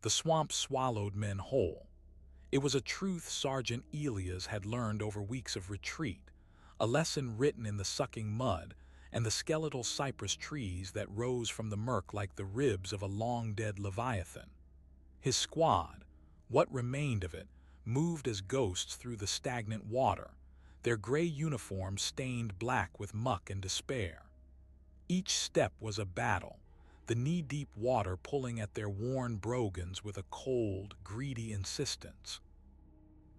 The swamp swallowed men whole. It was a truth Sergeant Elias had learned over weeks of retreat, a lesson written in the sucking mud and the skeletal cypress trees that rose from the murk like the ribs of a long-dead leviathan. His squad, what remained of it, moved as ghosts through the stagnant water, their gray uniforms stained black with muck and despair. Each step was a battle, the knee-deep water pulling at their worn brogans with a cold, greedy insistence.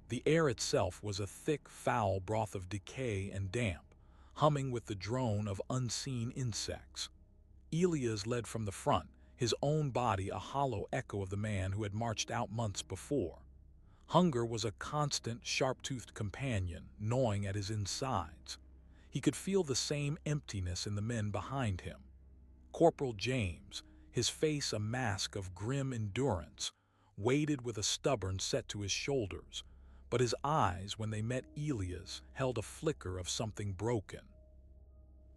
The air itself was a thick, foul broth of decay and damp, humming with the drone of unseen insects. Elias led from the front, his own body a hollow echo of the man who had marched out months before. Hunger was a constant, sharp-toothed companion, gnawing at his insides. He could feel the same emptiness in the men behind him. Corporal James, his face a mask of grim endurance, waited with a stubborn set to his shoulders, but his eyes, when they met Elias, held a flicker of something broken.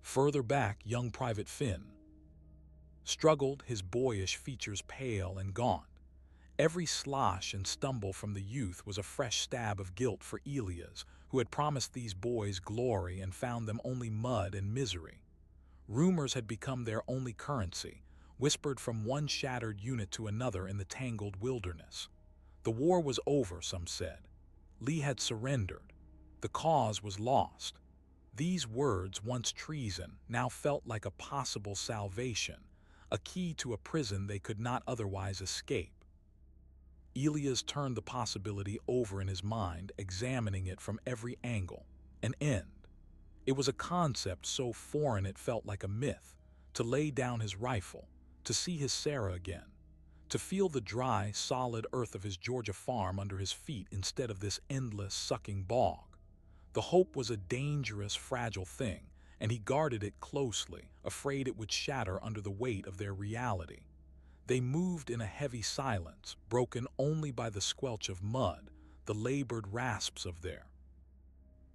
Further back, young Private Finn struggled, his boyish features pale and gaunt. Every slosh and stumble from the youth was a fresh stab of guilt for Elias, who had promised these boys glory and found them only mud and misery. Rumors had become their only currency, whispered from one shattered unit to another in the tangled wilderness. The war was over, some said. Lee had surrendered. The cause was lost. These words, once treason, now felt like a possible salvation, a key to a prison they could not otherwise escape. Elias turned the possibility over in his mind, examining it from every angle. An end. It was a concept so foreign it felt like a myth. To lay down his rifle, to see his Sarah again, to feel the dry, solid earth of his Georgia farm under his feet instead of this endless, sucking bog. The hope was a dangerous, fragile thing, and he guarded it closely, afraid it would shatter under the weight of their reality. They moved in a heavy silence, broken only by the squelch of mud, the labored rasps of their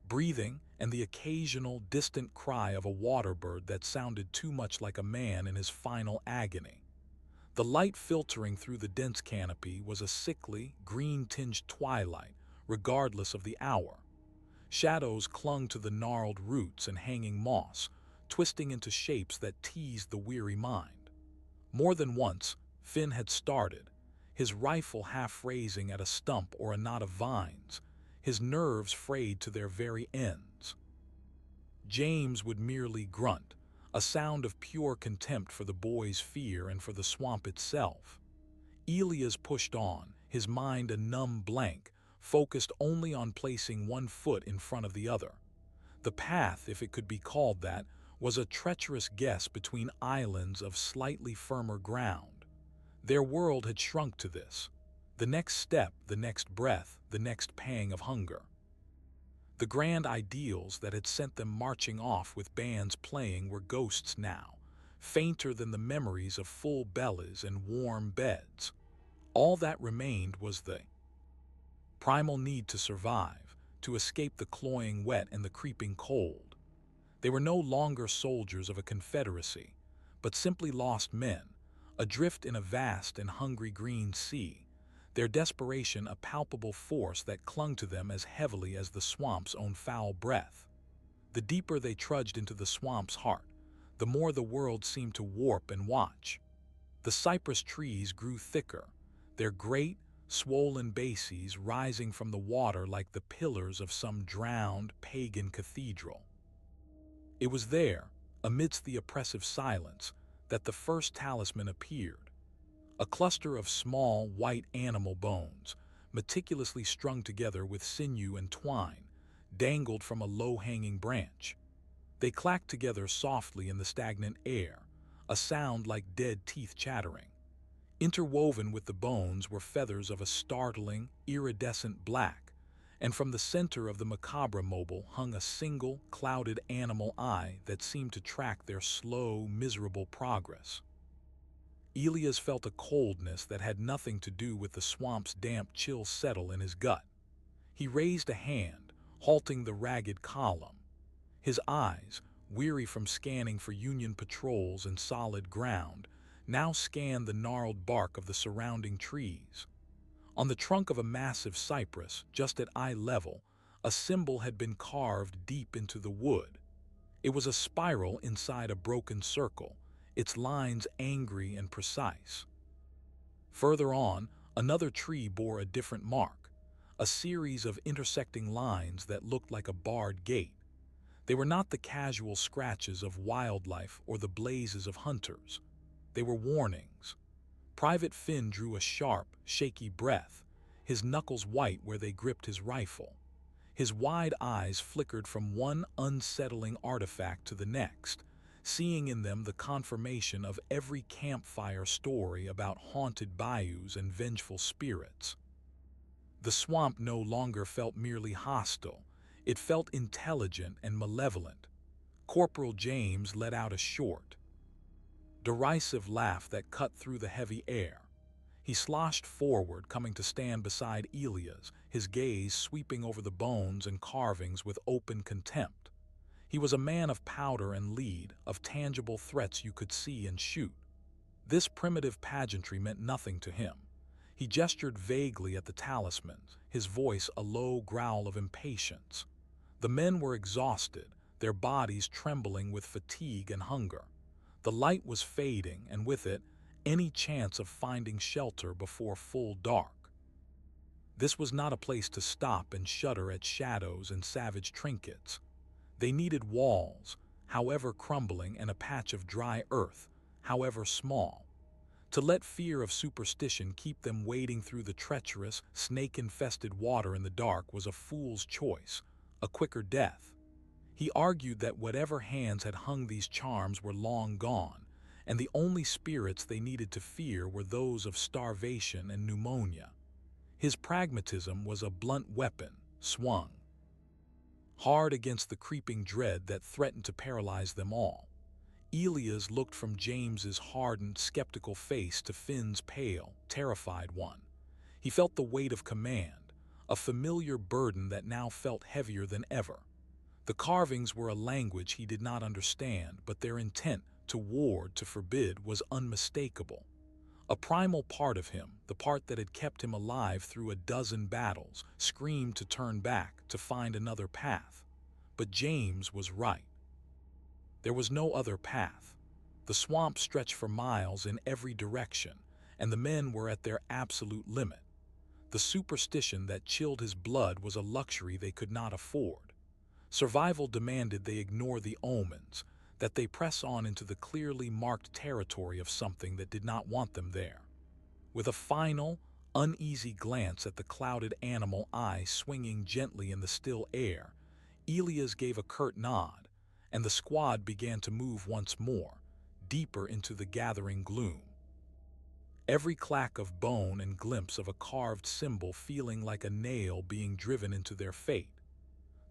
breathing, and the occasional, distant cry of a water bird that sounded too much like a man in his final agony. The light filtering through the dense canopy was a sickly, green-tinged twilight, regardless of the hour. Shadows clung to the gnarled roots and hanging moss, twisting into shapes that teased the weary mind. More than once, Finn had started, his rifle half-raising at a stump or a knot of vines, his nerves frayed to their very ends. James would merely grunt, a sound of pure contempt for the boy's fear and for the swamp itself. Elias pushed on, his mind a numb blank, focused only on placing one foot in front of the other. The path, if it could be called that, was a treacherous guess between islands of slightly firmer ground. Their world had shrunk to this. The next step, the next breath, the next pang of hunger. The grand ideals that had sent them marching off with bands playing were ghosts now, fainter than the memories of full bellies and warm beds. All that remained was the primal need to survive, to escape the cloying wet and the creeping cold. They were no longer soldiers of a confederacy, but simply lost men, adrift in a vast and hungry green sea, their desperation a palpable force that clung to them as heavily as the swamp's own foul breath. The deeper they trudged into the swamp's heart, the more the world seemed to warp and watch. The cypress trees grew thicker, their great, swollen bases rising from the water like the pillars of some drowned, pagan cathedral. It was there, amidst the oppressive silence, that the first talisman appeared. A cluster of small, white animal bones, meticulously strung together with sinew and twine, dangled from a low-hanging branch. They clacked together softly in the stagnant air, a sound like dead teeth chattering. Interwoven with the bones were feathers of a startling, iridescent black, and from the center of the macabre mobile hung a single, clouded animal eye that seemed to track their slow, miserable progress. Elias felt a coldness that had nothing to do with the swamp's damp chill settle in his gut. He raised a hand, halting the ragged column. His eyes, weary from scanning for Union patrols and solid ground, now scanned the gnarled bark of the surrounding trees. On the trunk of a massive cypress, just at eye level, a symbol had been carved deep into the wood. It was a spiral inside a broken circle, its lines angry and precise. Further on, another tree bore a different mark, a series of intersecting lines that looked like a barred gate. They were not the casual scratches of wildlife or the blazes of hunters. They were warnings. Private Finn drew a sharp, shaky breath, his knuckles white where they gripped his rifle. His wide eyes flickered from one unsettling artifact to the next, seeing in them the confirmation of every campfire story about haunted bayous and vengeful spirits. The swamp no longer felt merely hostile. It felt intelligent and malevolent. Corporal James let out a short, derisive laugh that cut through the heavy air. He sloshed forward, coming to stand beside Elias, his gaze sweeping over the bones and carvings with open contempt. He was a man of powder and lead, of tangible threats you could see and shoot. This primitive pageantry meant nothing to him. He gestured vaguely at the talismans, his voice a low growl of impatience. The men were exhausted, their bodies trembling with fatigue and hunger. The light was fading, and with it, any chance of finding shelter before full dark. This was not a place to stop and shudder at shadows and savage trinkets. They needed walls, however crumbling, and a patch of dry earth, however small. To let fear of superstition keep them wading through the treacherous, snake-infested water in the dark was a fool's choice, a quicker death. He argued that whatever hands had hung these charms were long gone, and the only spirits they needed to fear were those of starvation and pneumonia. His pragmatism was a blunt weapon, swung hard against the creeping dread that threatened to paralyze them all. Elias looked from James's hardened, skeptical face to Finn's pale, terrified one. He felt the weight of command, a familiar burden that now felt heavier than ever. The carvings were a language he did not understand, but their intent, to ward, to forbid, was unmistakable. A primal part of him, the part that had kept him alive through a dozen battles, screamed to turn back, to find another path. But James was right. There was no other path. The swamp stretched for miles in every direction, and the men were at their absolute limit. The superstition that chilled his blood was a luxury they could not afford. Survival demanded they ignore the omens, that they press on into the clearly marked territory of something that did not want them there. With a final, uneasy glance at the clouded animal eye swinging gently in the still air, Elias gave a curt nod, and the squad began to move once more, deeper into the gathering gloom. Every clack of bone and glimpse of a carved symbol feeling like a nail being driven into their fate.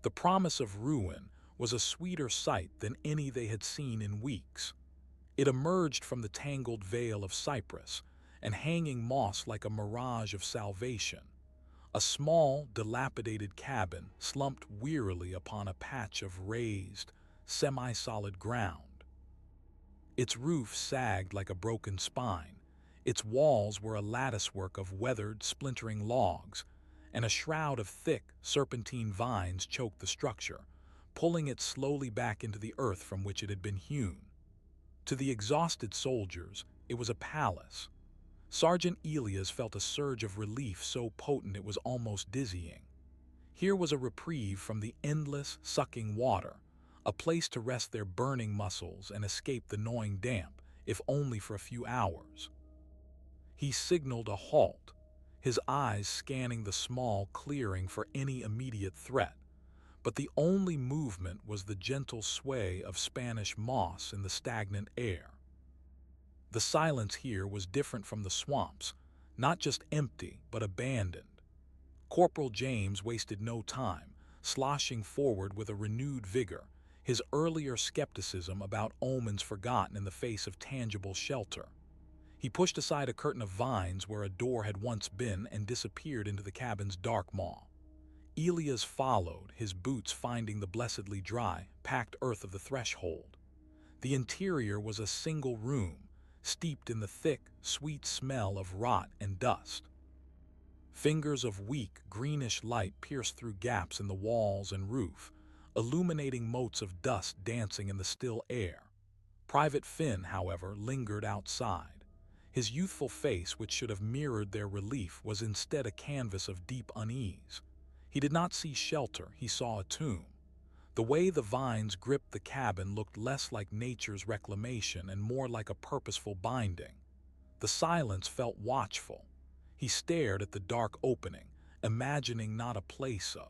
The promise of ruin was a sweeter sight than any they had seen in weeks. It emerged from the tangled veil of cypress, and hanging moss like a mirage of salvation. A small, dilapidated cabin slumped wearily upon a patch of raised, semi-solid ground. Its roof sagged like a broken spine. Its walls were a latticework of weathered, splintering logs, and a shroud of thick, serpentine vines choked the structure, pulling it slowly back into the earth from which it had been hewn. To the exhausted soldiers, it was a palace. Sergeant Elias felt a surge of relief so potent it was almost dizzying. Here was a reprieve from the endless, sucking water, a place to rest their burning muscles and escape the gnawing damp, if only for a few hours. He signaled a halt, his eyes scanning the small clearing for any immediate threat. But the only movement was the gentle sway of Spanish moss in the stagnant air. The silence here was different from the swamps, not just empty, but abandoned. Corporal James wasted no time, sloshing forward with a renewed vigor, his earlier skepticism about omens forgotten in the face of tangible shelter. He pushed aside a curtain of vines where a door had once been and disappeared into the cabin's dark maw. Elias followed, his boots finding the blessedly dry, packed earth of the threshold. The interior was a single room, steeped in the thick, sweet smell of rot and dust. Fingers of weak, greenish light pierced through gaps in the walls and roof, illuminating motes of dust dancing in the still air. Private Finn, however, lingered outside. His youthful face, which should have mirrored their relief, was instead a canvas of deep unease. He did not see shelter, he saw a tomb. The way the vines gripped the cabin looked less like nature's reclamation and more like a purposeful binding. The silence felt watchful. He stared at the dark opening, imagining not a place of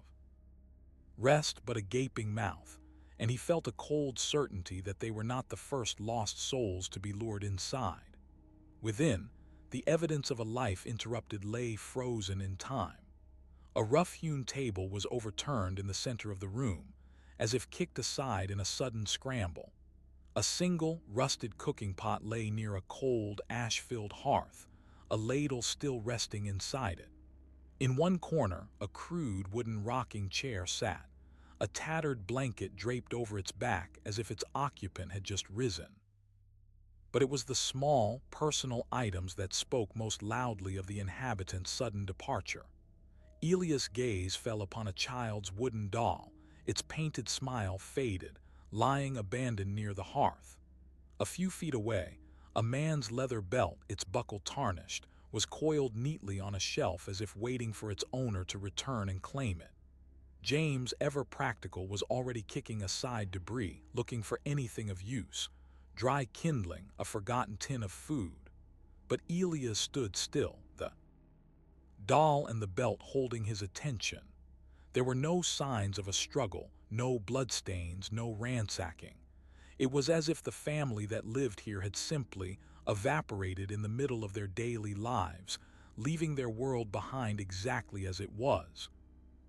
rest but a gaping mouth, and he felt a cold certainty that they were not the first lost souls to be lured inside. Within, the evidence of a life interrupted lay frozen in time. A rough-hewn table was overturned in the center of the room, as if kicked aside in a sudden scramble. A single, rusted cooking pot lay near a cold, ash-filled hearth, a ladle still resting inside it. In one corner, a crude wooden rocking chair sat, a tattered blanket draped over its back as if its occupant had just risen. But it was the small, personal items that spoke most loudly of the inhabitant's sudden departure. Elia's gaze fell upon a child's wooden doll, its painted smile faded, lying abandoned near the hearth. A few feet away, a man's leather belt, its buckle tarnished, was coiled neatly on a shelf as if waiting for its owner to return and claim it. James, ever practical, was already kicking aside debris, looking for anything of use. Dry kindling, a forgotten tin of food. But Elia stood still, the doll and the belt holding his attention. There were no signs of a struggle, no bloodstains, no ransacking. It was as if the family that lived here had simply evaporated in the middle of their daily lives, leaving their world behind exactly as it was.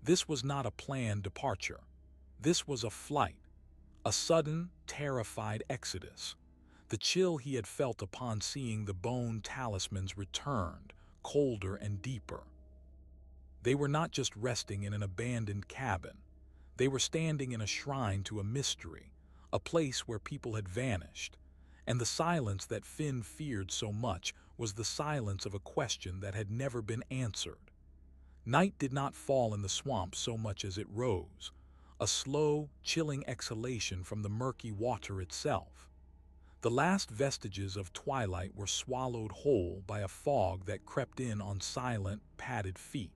This was not a planned departure. This was a flight, a sudden, terrified exodus. The chill he had felt upon seeing the bone talismans returned, colder and deeper. They were not just resting in an abandoned cabin. They were standing in a shrine to a mystery, a place where people had vanished. And the silence that Finn feared so much was the silence of a question that had never been answered. Night did not fall in the swamp so much as it rose, a slow, chilling exhalation from the murky water itself. The last vestiges of twilight were swallowed whole by a fog that crept in on silent, padded feet.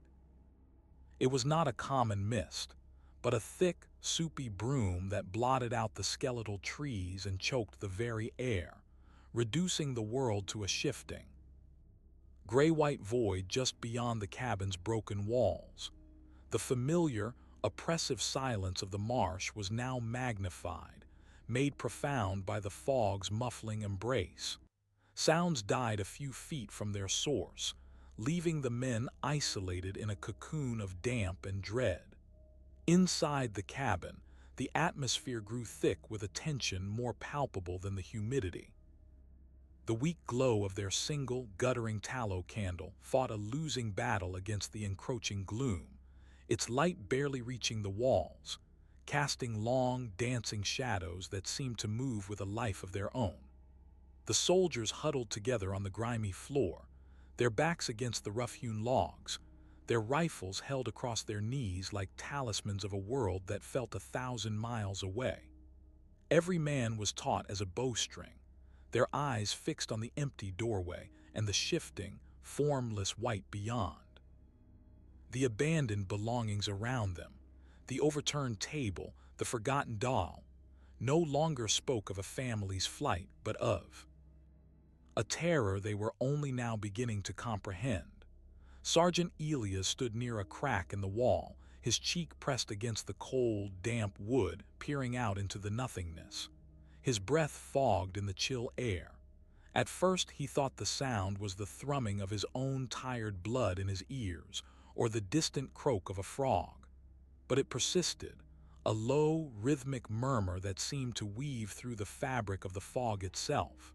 It was not a common mist, but a thick, soupy broom that blotted out the skeletal trees and choked the very air, reducing the world to a shifting, gray-white void just beyond the cabin's broken walls. The familiar, oppressive silence of the marsh was now magnified, made profound by the fog's muffling embrace. Sounds died a few feet from their source, leaving the men isolated in a cocoon of damp and dread. Inside the cabin, the atmosphere grew thick with a tension more palpable than the humidity. The weak glow of their single, guttering tallow candle fought a losing battle against the encroaching gloom, its light barely reaching the walls, casting long, dancing shadows that seemed to move with a life of their own. The soldiers huddled together on the grimy floor, their backs against the rough-hewn logs, their rifles held across their knees like talismans of a world that felt 1,000 miles away. Every man was taut as a bowstring, their eyes fixed on the empty doorway and the shifting, formless white beyond. The abandoned belongings around them, the overturned table, the forgotten doll, no longer spoke of a family's flight, but of a terror they were only now beginning to comprehend. Sergeant Elias stood near a crack in the wall, his cheek pressed against the cold, damp wood, peering out into the nothingness. His breath fogged in the chill air. At first he thought the sound was the thrumming of his own tired blood in his ears, or the distant croak of a frog. But it persisted, a low, rhythmic murmur that seemed to weave through the fabric of the fog itself.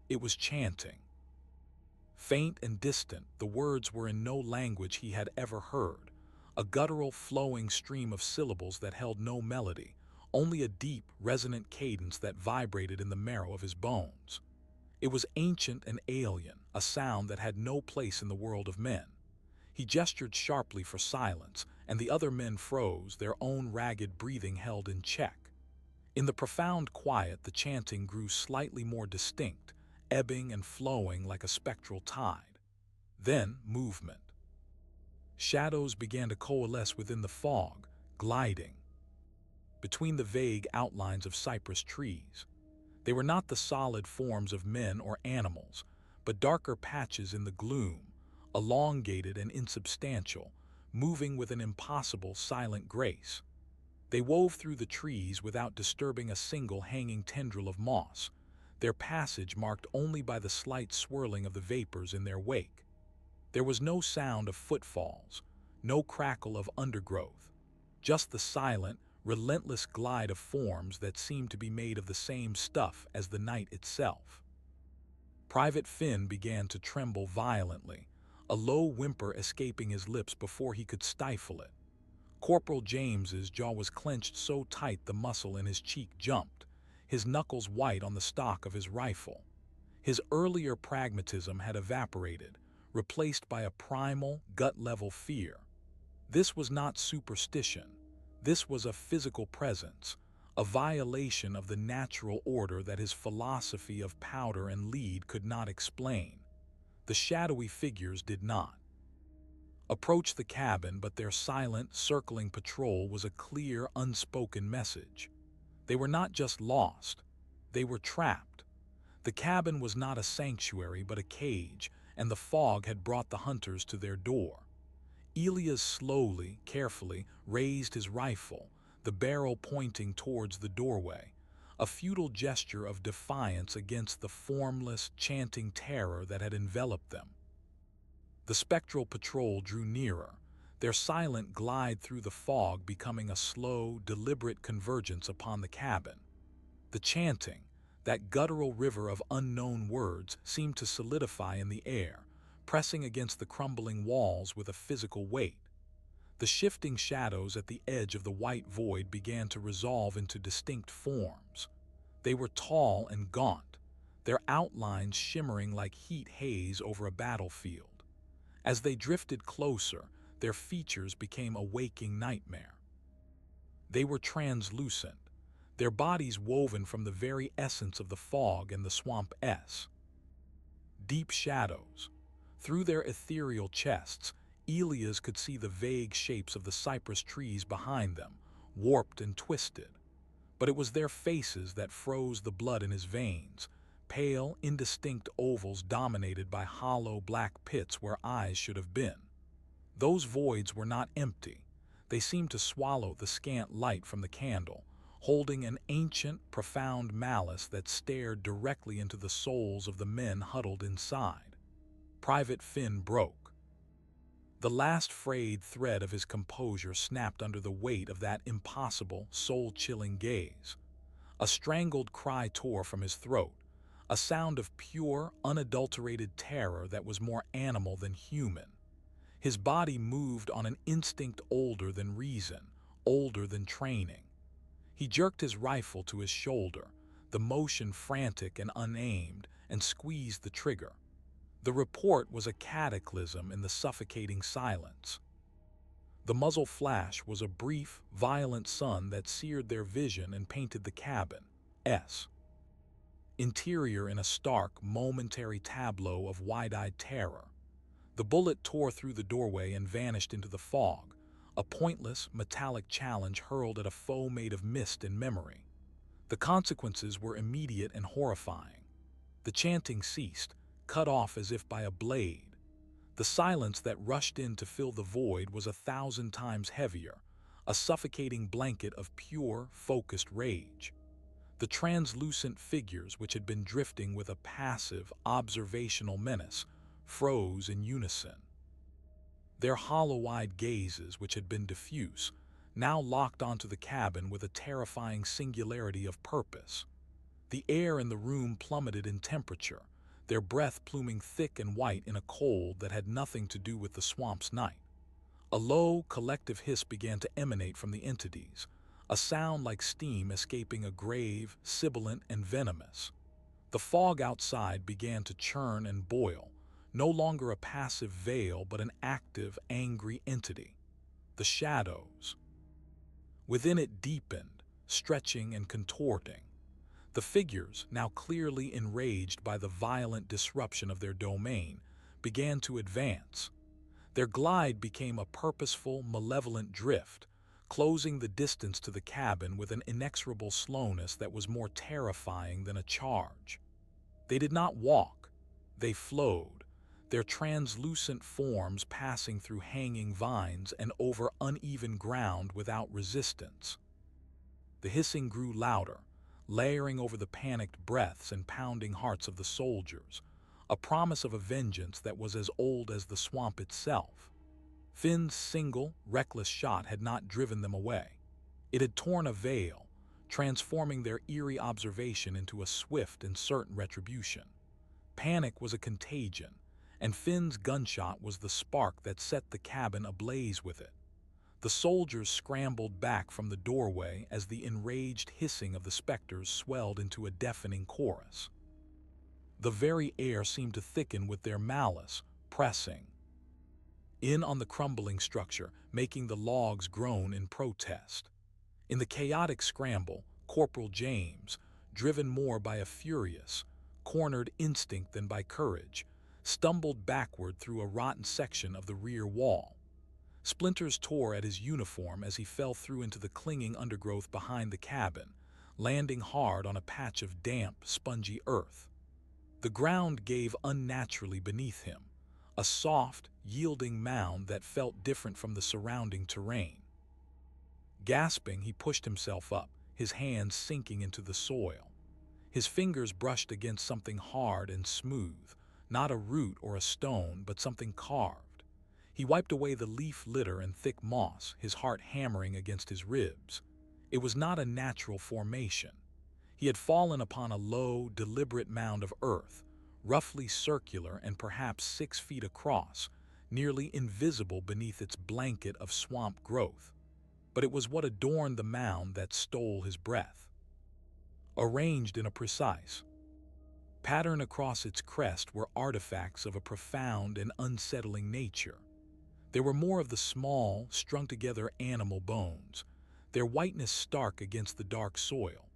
It was chanting. Faint and distant, the words were in no language he had ever heard, a guttural, flowing stream of syllables that held no melody, only a deep, resonant cadence that vibrated in the marrow of his bones. It was ancient and alien, a sound that had no place in the world of men. He gestured sharply for silence, and the other men froze, their own ragged breathing held in check. In the profound quiet, the chanting grew slightly more distinct, ebbing and flowing like a spectral tide. Then, movement. Shadows began to coalesce within the fog, gliding between the vague outlines of cypress trees. They were not the solid forms of men or animals, but darker patches in the gloom, elongated and insubstantial, moving with an impossible silent grace. They wove through the trees without disturbing a single hanging tendril of moss, their passage marked only by the slight swirling of the vapors in their wake. There was no sound of footfalls, no crackle of undergrowth, just the silent, relentless glide of forms that seemed to be made of the same stuff as the night itself. Private Finn began to tremble violently, a low whimper escaping his lips before he could stifle it. Corporal James's jaw was clenched so tight the muscle in his cheek jumped, his knuckles white on the stock of his rifle. His earlier pragmatism had evaporated, replaced by a primal, gut-level fear. This was not superstition. This was a physical presence, a violation of the natural order that his philosophy of powder and lead could not explain. The shadowy figures did not approach the cabin, but their silent, circling patrol was a clear, unspoken message. They were not just lost, they were trapped. The cabin was not a sanctuary but a cage, and the fog had brought the hunters to their door. Elias slowly, carefully, raised his rifle, the barrel pointing towards the doorway, a futile gesture of defiance against the formless, chanting terror that had enveloped them. The spectral patrol drew nearer, their silent glide through the fog becoming a slow, deliberate convergence upon the cabin. The chanting, that guttural river of unknown words, seemed to solidify in the air, pressing against the crumbling walls with a physical weight. The shifting shadows at the edge of the white void began to resolve into distinct forms. They were tall and gaunt, their outlines shimmering like heat haze over a battlefield. As they drifted closer, their features became a waking nightmare. They were translucent, their bodies woven from the very essence of the fog and the swamp-s. Deep shadows. Through their ethereal chests, Elias could see the vague shapes of the cypress trees behind them, warped and twisted. But it was their faces that froze the blood in his veins, pale, indistinct ovals dominated by hollow black pits where eyes should have been. Those voids were not empty. They seemed to swallow the scant light from the candle, holding an ancient, profound malice that stared directly into the souls of the men huddled inside. Private Finn broke. The last frayed thread of his composure snapped under the weight of that impossible, soul-chilling gaze. A strangled cry tore from his throat, a sound of pure, unadulterated terror that was more animal than human. His body moved on an instinct older than reason, older than training. He jerked his rifle to his shoulder, the motion frantic and unaimed, and squeezed the trigger. The report was a cataclysm in the suffocating silence. The muzzle flash was a brief, violent sun that seared their vision and painted the cabin's interior in a stark, momentary tableau of wide-eyed terror. The bullet tore through the doorway and vanished into the fog, a pointless, metallic challenge hurled at a foe made of mist and memory. The consequences were immediate and horrifying. The chanting ceased, cut off as if by a blade. The silence that rushed in to fill the void was 1,000 times heavier, a suffocating blanket of pure, focused rage. The translucent figures which had been drifting with a passive, observational menace froze in unison. Their hollow-eyed gazes, which had been diffuse, now locked onto the cabin with a terrifying singularity of purpose. The air in the room plummeted in temperature, their breath pluming thick and white in a cold that had nothing to do with the swamp's night. A low, collective hiss began to emanate from the entities, a sound like steam escaping a grave, sibilant and venomous. The fog outside began to churn and boil, no longer a passive veil but an active, angry entity. The shadows within it deepened, stretching and contorting. The figures, now clearly enraged by the violent disruption of their domain, began to advance. Their glide became a purposeful, malevolent drift, closing the distance to the cabin with an inexorable slowness that was more terrifying than a charge. They did not walk, they flowed, their translucent forms passing through hanging vines and over uneven ground without resistance. The hissing grew louder, layering over the panicked breaths and pounding hearts of the soldiers, a promise of a vengeance that was as old as the swamp itself. Finn's single, reckless shot had not driven them away. It had torn a veil, transforming their eerie observation into a swift and certain retribution. Panic was a contagion, and Finn's gunshot was the spark that set the cabin ablaze with it. The soldiers scrambled back from the doorway as the enraged hissing of the specters swelled into a deafening chorus. The very air seemed to thicken with their malice, pressing in on the crumbling structure, making the logs groan in protest. In the chaotic scramble, Corporal James, driven more by a furious, cornered instinct than by courage, stumbled backward through a rotten section of the rear wall. Splinters tore at his uniform as he fell through into the clinging undergrowth behind the cabin, landing hard on a patch of damp, spongy earth. The ground gave unnaturally beneath him, a soft, yielding mound that felt different from the surrounding terrain. Gasping, he pushed himself up, his hands sinking into the soil. His fingers brushed against something hard and smooth, not a root or a stone, but something carved. He wiped away the leaf litter and thick moss, his heart hammering against his ribs. It was not a natural formation. He had fallen upon a low, deliberate mound of earth, roughly circular and perhaps 6 feet across, nearly invisible beneath its blanket of swamp growth. But it was what adorned the mound that stole his breath. Arranged in a precise pattern across its crest were artifacts of a profound and unsettling nature. There were more of the small, strung-together animal bones, their whiteness stark against the dark soil.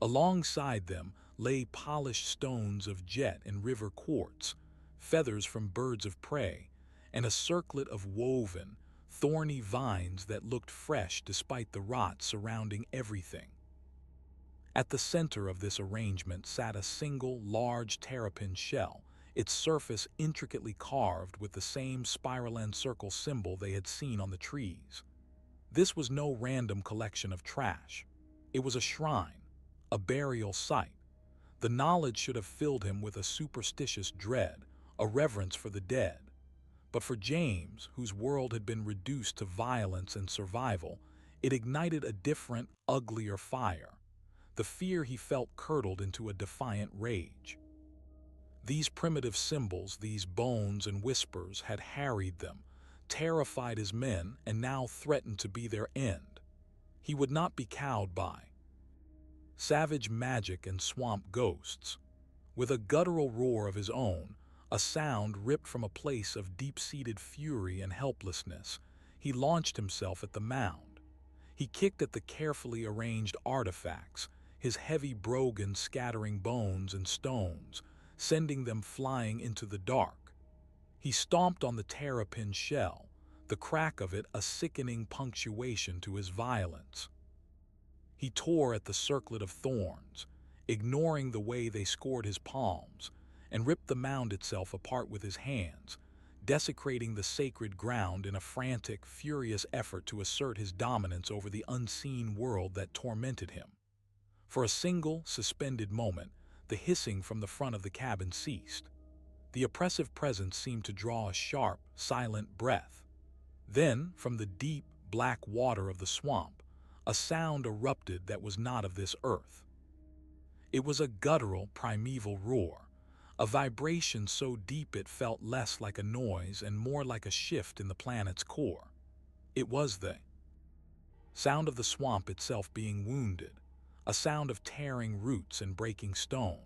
Alongside them lay polished stones of jet and river quartz, feathers from birds of prey, and a circlet of woven, thorny vines that looked fresh despite the rot surrounding everything. At the center of this arrangement sat a single, large terrapin shell, its surface intricately carved with the same spiral and circle symbol they had seen on the trees. This was no random collection of trash. It was a shrine, a burial site. The knowledge should have filled him with a superstitious dread, a reverence for the dead. But for James, whose world had been reduced to violence and survival, it ignited a different, uglier fire. The fear he felt curdled into a defiant rage. These primitive symbols, these bones and whispers, had harried them, terrified his men, and now threatened to be their end. He would not be cowed by savage magic and swamp ghosts. With a guttural roar of his own, a sound ripped from a place of deep-seated fury and helplessness, he launched himself at the mound. He kicked at the carefully arranged artifacts, his heavy brogan scattering bones and stones, sending them flying into the dark. He stomped on the terrapin shell, the crack of it a sickening punctuation to his violence. He tore at the circlet of thorns, ignoring the way they scored his palms, and ripped the mound itself apart with his hands, desecrating the sacred ground in a frantic, furious effort to assert his dominance over the unseen world that tormented him. For a single, suspended moment, the hissing from the front of the cabin ceased. The oppressive presence seemed to draw a sharp, silent breath. Then, from the deep, black water of the swamp, a sound erupted that was not of this earth. It was a guttural, primeval roar, a vibration so deep it felt less like a noise and more like a shift in the planet's core. It was the sound of the swamp itself being wounded, a sound of tearing roots and breaking stone.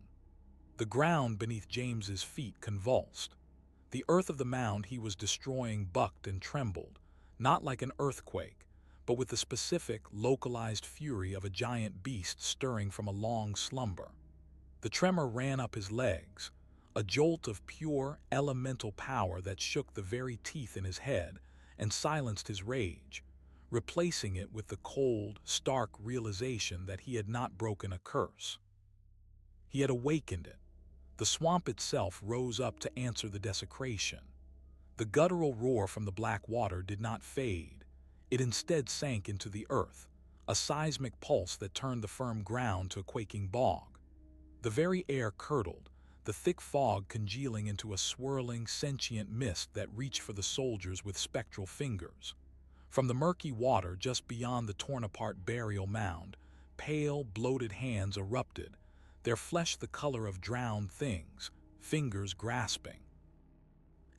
The ground beneath James's feet convulsed. The earth of the mound he was destroying bucked and trembled, not like an earthquake, but with the specific, localized fury of a giant beast stirring from a long slumber. The tremor ran up his legs, a jolt of pure, elemental power that shook the very teeth in his head and silenced his rage, replacing it with the cold, stark realization that he had not broken a curse. He had awakened it. The swamp itself rose up to answer the desecration. The guttural roar from the black water did not fade. It instead sank into the earth, a seismic pulse that turned the firm ground to a quaking bog. The very air curdled, the thick fog congealing into a swirling, sentient mist that reached for the soldiers with spectral fingers. From the murky water just beyond the torn-apart burial mound, pale, bloated hands erupted, their flesh the color of drowned things, fingers grasping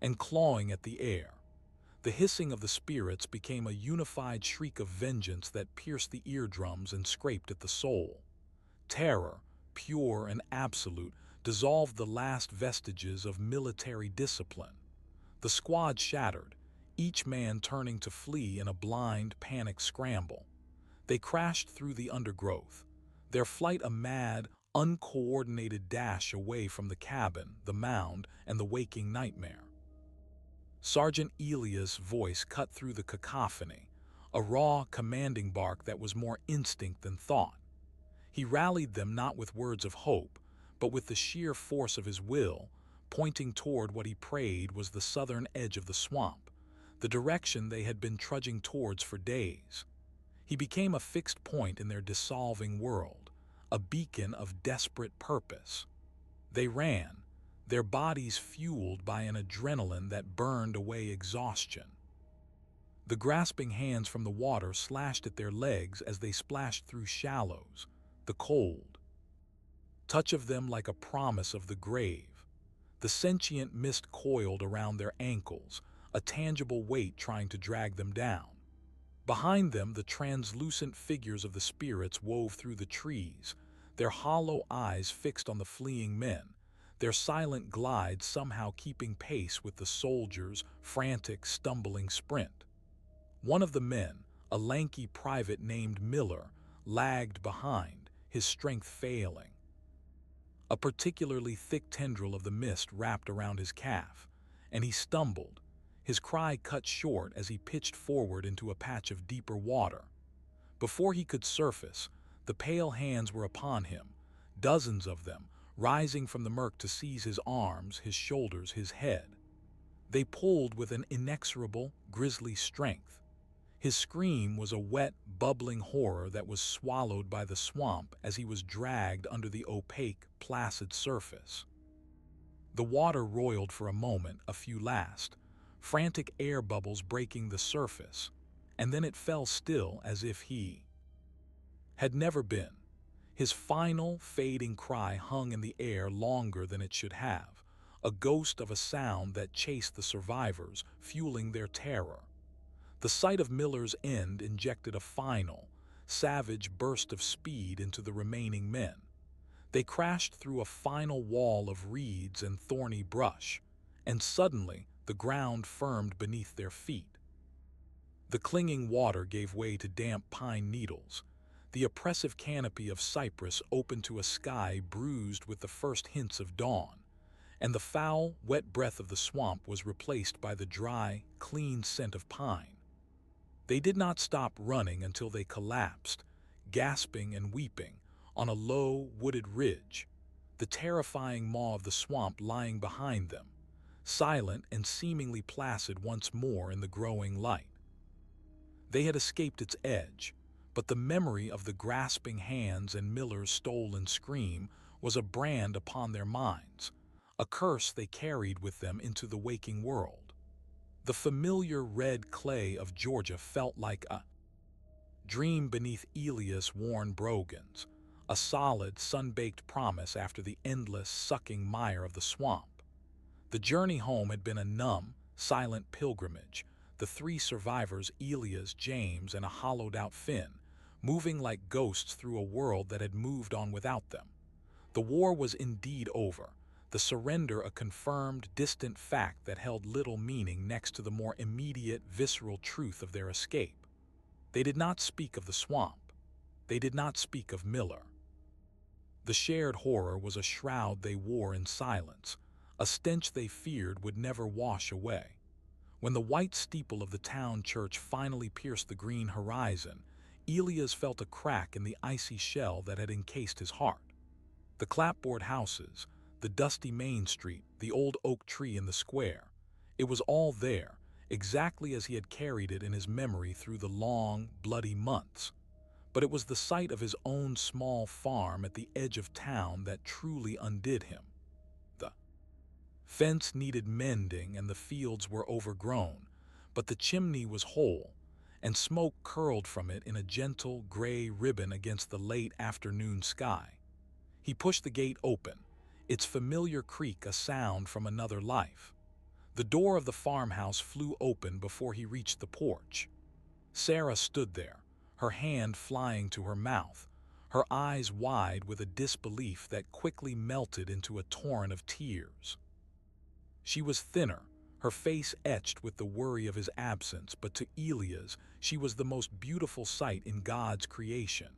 and clawing at the air. The hissing of the spirits became a unified shriek of vengeance that pierced the eardrums and scraped at the soul. Terror, pure and absolute, dissolved the last vestiges of military discipline. The squad shattered, each man turning to flee in a blind, panicked scramble. They crashed through the undergrowth, their flight a mad, uncoordinated dash away from the cabin, the mound, and the waking nightmare. Sergeant Elia's voice cut through the cacophony, a raw, commanding bark that was more instinct than thought. He rallied them not with words of hope, but with the sheer force of his will, pointing toward what he prayed was the southern edge of the swamp, the direction they had been trudging towards for days. He became a fixed point in their dissolving world, a beacon of desperate purpose. They ran, their bodies fueled by an adrenaline that burned away exhaustion. The grasping hands from the water slashed at their legs as they splashed through shallows, the cold touch of them like a promise of the grave. The sentient mist coiled around their ankles, a tangible weight trying to drag them down. Behind them, the translucent figures of the spirits wove through the trees, their hollow eyes fixed on the fleeing men, their silent glide somehow keeping pace with the soldiers' frantic, stumbling sprint. One of the men, a lanky private named Miller, lagged behind, his strength failing. A particularly thick tendril of the mist wrapped around his calf, and he stumbled, his cry cut short as he pitched forward into a patch of deeper water. Before he could surface, the pale hands were upon him, dozens of them, rising from the murk to seize his arms, his shoulders, his head. They pulled with an inexorable, grisly strength. His scream was a wet, bubbling horror that was swallowed by the swamp as he was dragged under the opaque, placid surface. The water roiled for a moment, a few last, frantic air bubbles breaking the surface, and then it fell still as if he had never been. His final, fading cry hung in the air longer than it should have, a ghost of a sound that chased the survivors, fueling their terror. The sight of Miller's end injected a final, savage burst of speed into the remaining men. They crashed through a final wall of reeds and thorny brush, and suddenly the ground firmed beneath their feet. The clinging water gave way to damp pine needles. The oppressive canopy of cypress opened to a sky bruised with the first hints of dawn, and the foul, wet breath of the swamp was replaced by the dry, clean scent of pine. They did not stop running until they collapsed, gasping and weeping, on a low, wooded ridge, the terrifying maw of the swamp lying behind them, silent and seemingly placid once more in the growing light. They had escaped its edge, but the memory of the grasping hands and Miller's stolen scream was a brand upon their minds, a curse they carried with them into the waking world. The familiar red clay of Georgia felt like a dream beneath Elia's worn brogans, a solid, sun-baked promise after the endless, sucking mire of the swamp. The journey home had been a numb, silent pilgrimage, the three survivors, Elias, James, and a hollowed-out Finn, moving like ghosts through a world that had moved on without them. The war was indeed over, the surrender a confirmed, distant fact that held little meaning next to the more immediate, visceral truth of their escape. They did not speak of the swamp. They did not speak of Miller. The shared horror was a shroud they wore in silence, a stench they feared would never wash away. When the white steeple of the town church finally pierced the green horizon, Elias felt a crack in the icy shell that had encased his heart. The clapboard houses, the dusty Main Street, the old oak tree in the square. It was all there, exactly as he had carried it in his memory through the long, bloody months. But it was the sight of his own small farm at the edge of town that truly undid him. The fence needed mending and the fields were overgrown, but the chimney was whole, and smoke curled from it in a gentle gray ribbon against the late afternoon sky. He pushed the gate open, its familiar creak a sound from another life. The door of the farmhouse flew open before he reached the porch. Sarah stood there, her hand flying to her mouth, her eyes wide with a disbelief that quickly melted into a torrent of tears. She was thinner, her face etched with the worry of his absence, but to Elias, she was the most beautiful sight in God's creation.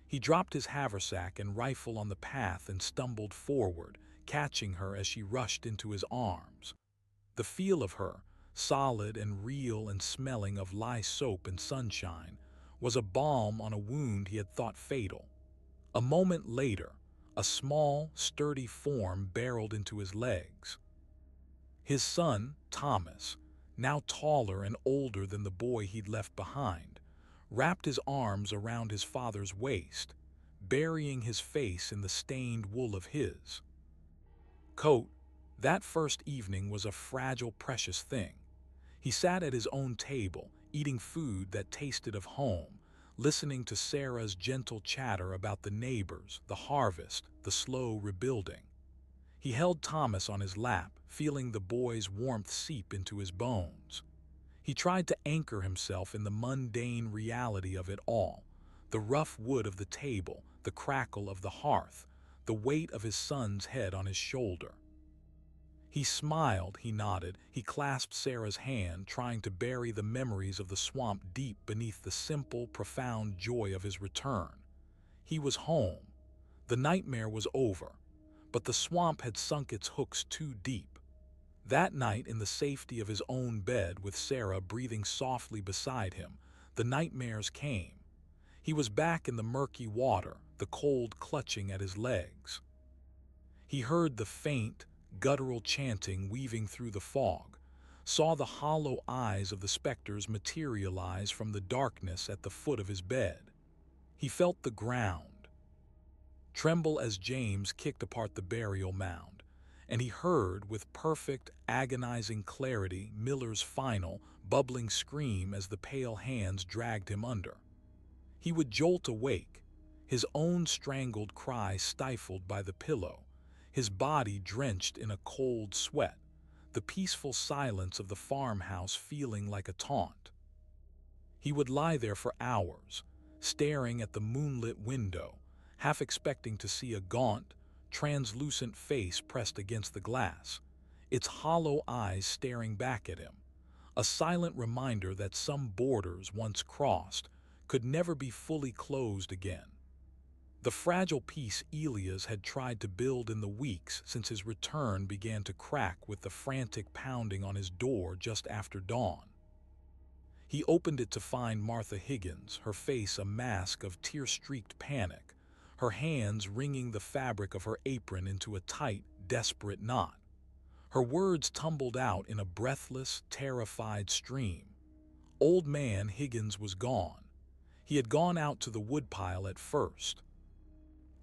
He dropped his haversack and rifle on the path and stumbled forward, catching her as she rushed into his arms. The feel of her, solid and real and smelling of lye soap and sunshine, was a balm on a wound he had thought fatal. A moment later, a small, sturdy form barreled into his legs. His son, Thomas, now taller and older than the boy he'd left behind, wrapped his arms around his father's waist, burying his face in the stained wool of his coat. That first evening was a fragile, precious thing. He sat at his own table, eating food that tasted of home, listening to Sarah's gentle chatter about the neighbors, the harvest, the slow rebuilding. He held Thomas on his lap, feeling the boy's warmth seep into his bones. He tried to anchor himself in the mundane reality of it all, the rough wood of the table, the crackle of the hearth, the weight of his son's head on his shoulder. He smiled, he nodded, he clasped Sarah's hand, trying to bury the memories of the swamp deep beneath the simple, profound joy of his return. He was home. The nightmare was over, but the swamp had sunk its hooks too deep. That night, in the safety of his own bed with Sarah breathing softly beside him, the nightmares came. He was back in the murky water, the cold clutching at his legs. He heard the faint, guttural chanting weaving through the fog, saw the hollow eyes of the specters materialize from the darkness at the foot of his bed. He felt the ground tremble as James kicked apart the burial mound, and he heard with perfect, agonizing clarity Miller's final, bubbling scream as the pale hands dragged him under. He would jolt awake, his own strangled cry stifled by the pillow, his body drenched in a cold sweat, the peaceful silence of the farmhouse feeling like a taunt. He would lie there for hours, staring at the moonlit window, half expecting to see a gaunt, translucent face pressed against the glass, its hollow eyes staring back at him, a silent reminder that some borders once crossed could never be fully closed again. The fragile peace Elias had tried to build in the weeks since his return began to crack with the frantic pounding on his door just after dawn. He opened it to find Martha Higgins, her face a mask of tear-streaked panic, her hands wringing the fabric of her apron into a tight, desperate knot. Her words tumbled out in a breathless, terrified stream. Old man Higgins was gone. He had gone out to the woodpile at first,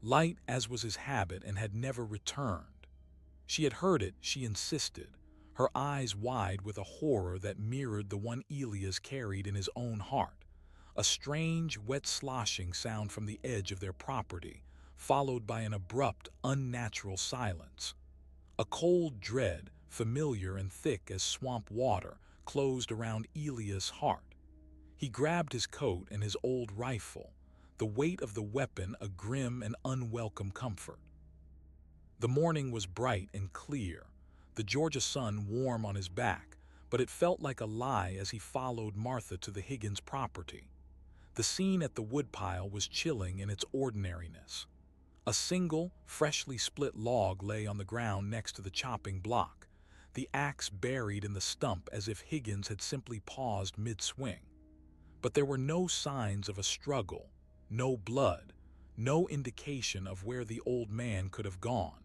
light as was his habit, and had never returned. She had heard it, she insisted, her eyes wide with a horror that mirrored the one Elias carried in his own heart. A strange, wet sloshing sound from the edge of their property, followed by an abrupt, unnatural silence. A cold dread, familiar and thick as swamp water, closed around Elias' heart. He grabbed his coat and his old rifle, the weight of the weapon a grim and unwelcome comfort. The morning was bright and clear, the Georgia sun warm on his back, but it felt like a lie as he followed Martha to the Higgins property. The scene at the woodpile was chilling in its ordinariness. A single, freshly split log lay on the ground next to the chopping block, the axe buried in the stump as if Higgins had simply paused mid-swing. But there were no signs of a struggle, no blood, no indication of where the old man could have gone.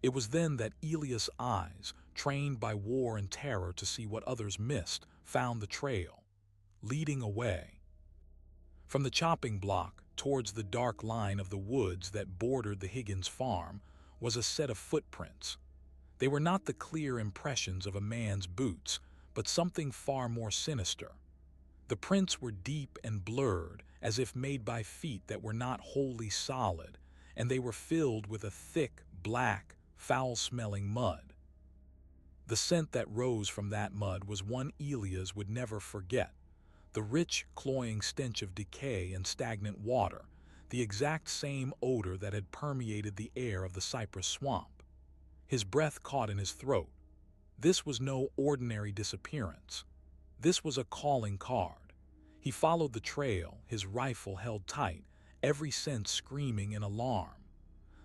It was then that Elias' eyes, trained by war and terror to see what others missed, found the trail, leading away. From the chopping block towards the dark line of the woods that bordered the Higgins farm was a set of footprints. They were not the clear impressions of a man's boots, but something far more sinister. The prints were deep and blurred, as if made by feet that were not wholly solid, and they were filled with a thick, black, foul-smelling mud. The scent that rose from that mud was one Elias would never forget. The rich, cloying stench of decay and stagnant water, the exact same odor that had permeated the air of the cypress swamp. His breath caught in his throat. This was no ordinary disappearance. This was a calling card. He followed the trail, his rifle held tight, every sense screaming in alarm.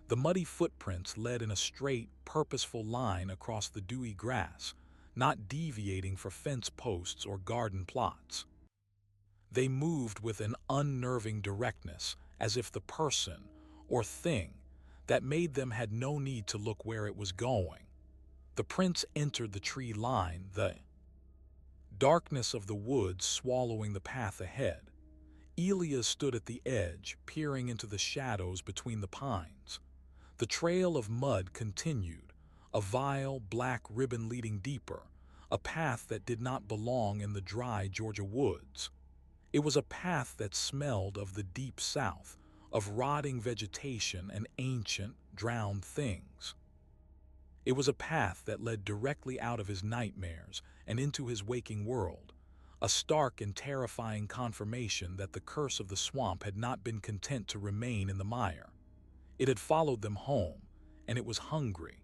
The muddy footprints led in a straight, purposeful line across the dewy grass, not deviating for fence posts or garden plots. They moved with an unnerving directness, as if the person, or thing, that made them had no need to look where it was going. The prints entered the tree line, the darkness of the woods swallowing the path ahead. Elias stood at the edge, peering into the shadows between the pines. The trail of mud continued, a vile, black ribbon leading deeper, a path that did not belong in the dry Georgia woods. It was a path that smelled of the deep south, of rotting vegetation and ancient, drowned things. It was a path that led directly out of his nightmares and into his waking world, a stark and terrifying confirmation that the curse of the swamp had not been content to remain in the mire. It had followed them home, and it was hungry.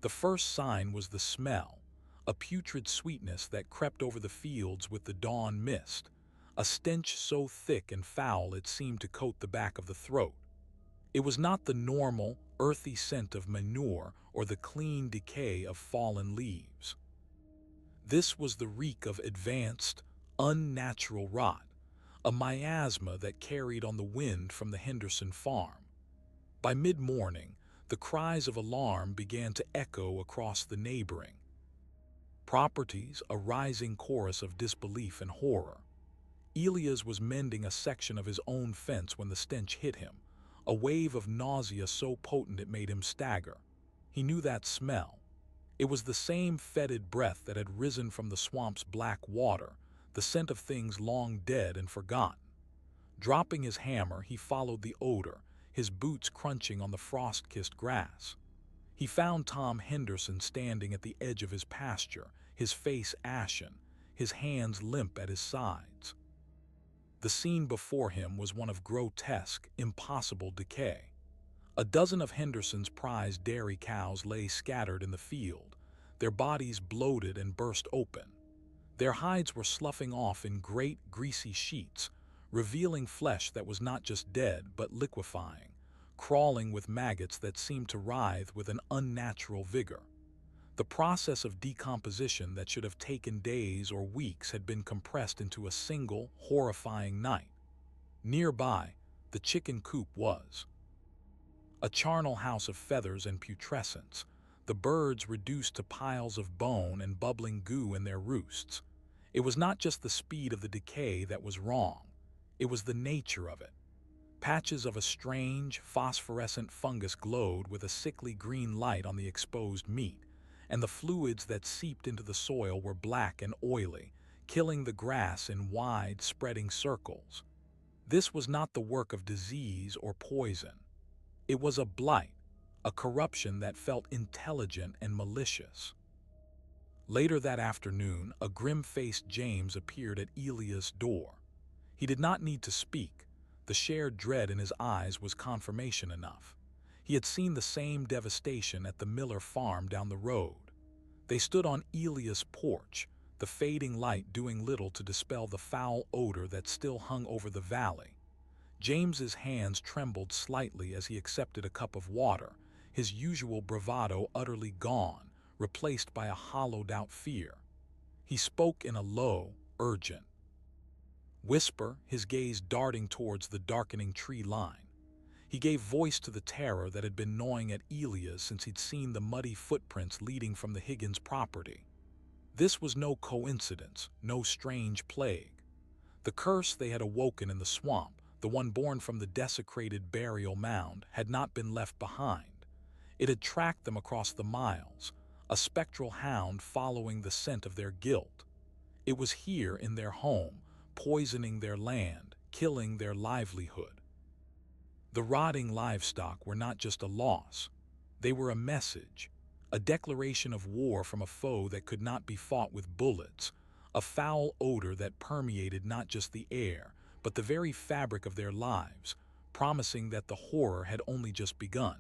The first sign was the smell, a putrid sweetness that crept over the fields with the dawn mist, a stench so thick and foul it seemed to coat the back of the throat. It was not the normal, earthy scent of manure or the clean decay of fallen leaves. This was the reek of advanced, unnatural rot, a miasma that carried on the wind from the Henderson farm. By mid-morning, the cries of alarm began to echo across the neighboring properties, a rising chorus of disbelief and horror. Elias was mending a section of his own fence when the stench hit him, a wave of nausea so potent it made him stagger. He knew that smell. It was the same fetid breath that had risen from the swamp's black water, the scent of things long dead and forgotten. Dropping his hammer, he followed the odor, his boots crunching on the frost-kissed grass. He found Tom Henderson standing at the edge of his pasture, his face ashen, his hands limp at his sides. The scene before him was one of grotesque, impossible decay. A dozen of Henderson's prized dairy cows lay scattered in the field, their bodies bloated and burst open. Their hides were sloughing off in great, greasy sheets, revealing flesh that was not just dead but liquefying, crawling with maggots that seemed to writhe with an unnatural vigor. The process of decomposition that should have taken days or weeks had been compressed into a single, horrifying night. Nearby, the chicken coop was a charnel house of feathers and putrescence, the birds reduced to piles of bone and bubbling goo in their roosts. It was not just the speed of the decay that was wrong, it was the nature of it. Patches of a strange, phosphorescent fungus glowed with a sickly green light on the exposed meat, and the fluids that seeped into the soil were black and oily, killing the grass in wide, spreading circles. This was not the work of disease or poison. It was a blight, a corruption that felt intelligent and malicious. Later that afternoon, a grim-faced James appeared at Elias' door. He did not need to speak. The shared dread in his eyes was confirmation enough. He had seen the same devastation at the Miller farm down the road. They stood on Elia's porch, the fading light doing little to dispel the foul odor that still hung over the valley. James's hands trembled slightly as he accepted a cup of water, his usual bravado utterly gone, replaced by a hollowed-out fear. He spoke in a low, urgent whisper, his gaze darting towards the darkening tree line. He gave voice to the terror that had been gnawing at Elias since he'd seen the muddy footprints leading from the Higgins property. This was no coincidence, no strange plague. The curse they had awoken in the swamp, the one born from the desecrated burial mound, had not been left behind. It had tracked them across the miles, a spectral hound following the scent of their guilt. It was here in their home, poisoning their land, killing their livelihood. The rotting livestock were not just a loss. They were a message, a declaration of war from a foe that could not be fought with bullets, a foul odor that permeated not just the air, but the very fabric of their lives, promising that the horror had only just begun.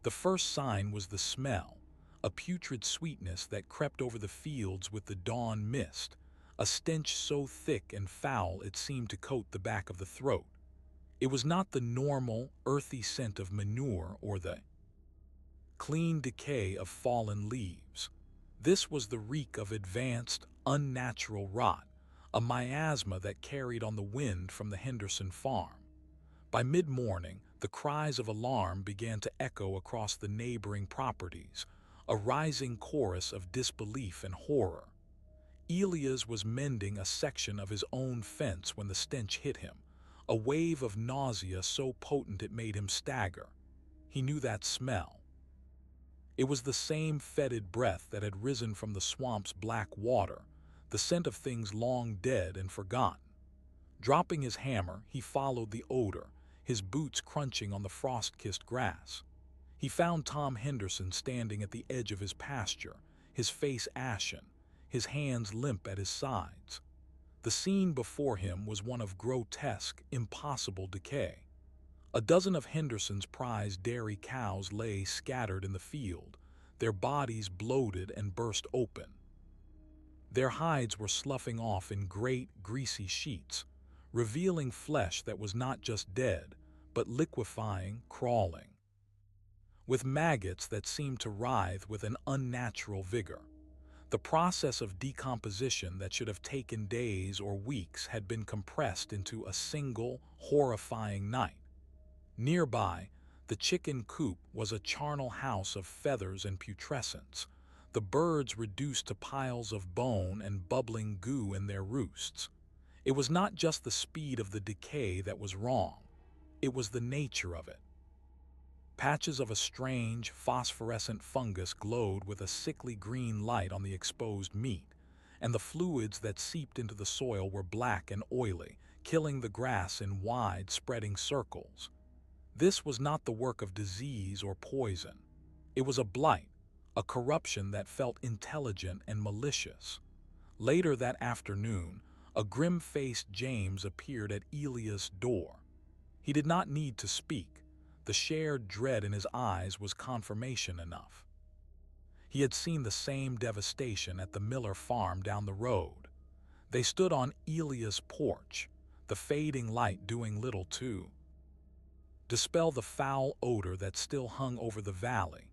The first sign was the smell, a putrid sweetness that crept over the fields with the dawn mist, a stench so thick and foul it seemed to coat the back of the throat. It was not the normal, earthy scent of manure or the clean decay of fallen leaves. This was the reek of advanced, unnatural rot, a miasma that carried on the wind from the Henderson farm. By mid-morning, the cries of alarm began to echo across the neighboring properties, a rising chorus of disbelief and horror. Elias was mending a section of his own fence when the stench hit him, a wave of nausea so potent it made him stagger. He knew that smell. It was the same fetid breath that had risen from the swamp's black water, the scent of things long dead and forgotten. Dropping his hammer, he followed the odor, his boots crunching on the frost-kissed grass. He found Tom Henderson standing at the edge of his pasture, his face ashen, his hands limp at his sides. The scene before him was one of grotesque, impossible decay. A dozen of Henderson's prized dairy cows lay scattered in the field, their bodies bloated and burst open. Their hides were sloughing off in great, greasy sheets, revealing flesh that was not just dead, but liquefying, crawling, with maggots that seemed to writhe with an unnatural vigor. The process of decomposition that should have taken days or weeks had been compressed into a single, horrifying night. Nearby, the chicken coop was a charnel house of feathers and putrescence, the birds reduced to piles of bone and bubbling goo in their roosts. It was not just the speed of the decay that was wrong, it was the nature of it. Patches of a strange, phosphorescent fungus glowed with a sickly green light on the exposed meat, and the fluids that seeped into the soil were black and oily, killing the grass in wide, spreading circles. This was not the work of disease or poison. It was a blight, a corruption that felt intelligent and malicious. Later that afternoon, a grim-faced James appeared at Elia's door. He did not need to speak. The shared dread in his eyes was confirmation enough. He had seen the same devastation at the Miller farm down the road. They stood on Elia's porch, the fading light doing little to dispel the foul odor that still hung over the valley.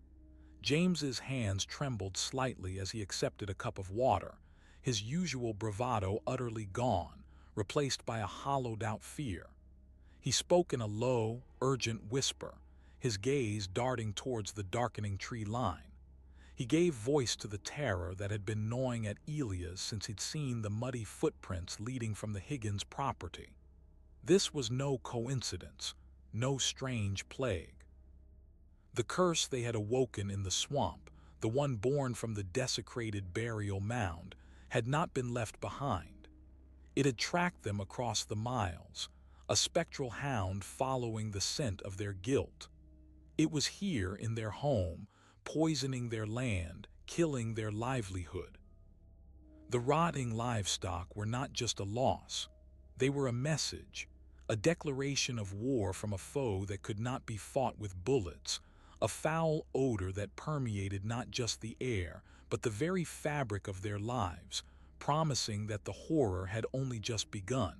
James's hands trembled slightly as he accepted a cup of water, his usual bravado utterly gone, replaced by a hollowed-out fear. He spoke in a low, urgent whisper, his gaze darting towards the darkening tree line. He gave voice to the terror that had been gnawing at Elias since he'd seen the muddy footprints leading from the Higgins property. This was no coincidence, no strange plague. The curse they had awoken in the swamp, the one born from the desecrated burial mound, had not been left behind. It had tracked them across the miles, a spectral hound following the scent of their guilt. It was here in their home, poisoning their land, killing their livelihood. The rotting livestock were not just a loss. They were a message, a declaration of war from a foe that could not be fought with bullets, a foul odor that permeated not just the air, but the very fabric of their lives, promising that the horror had only just begun.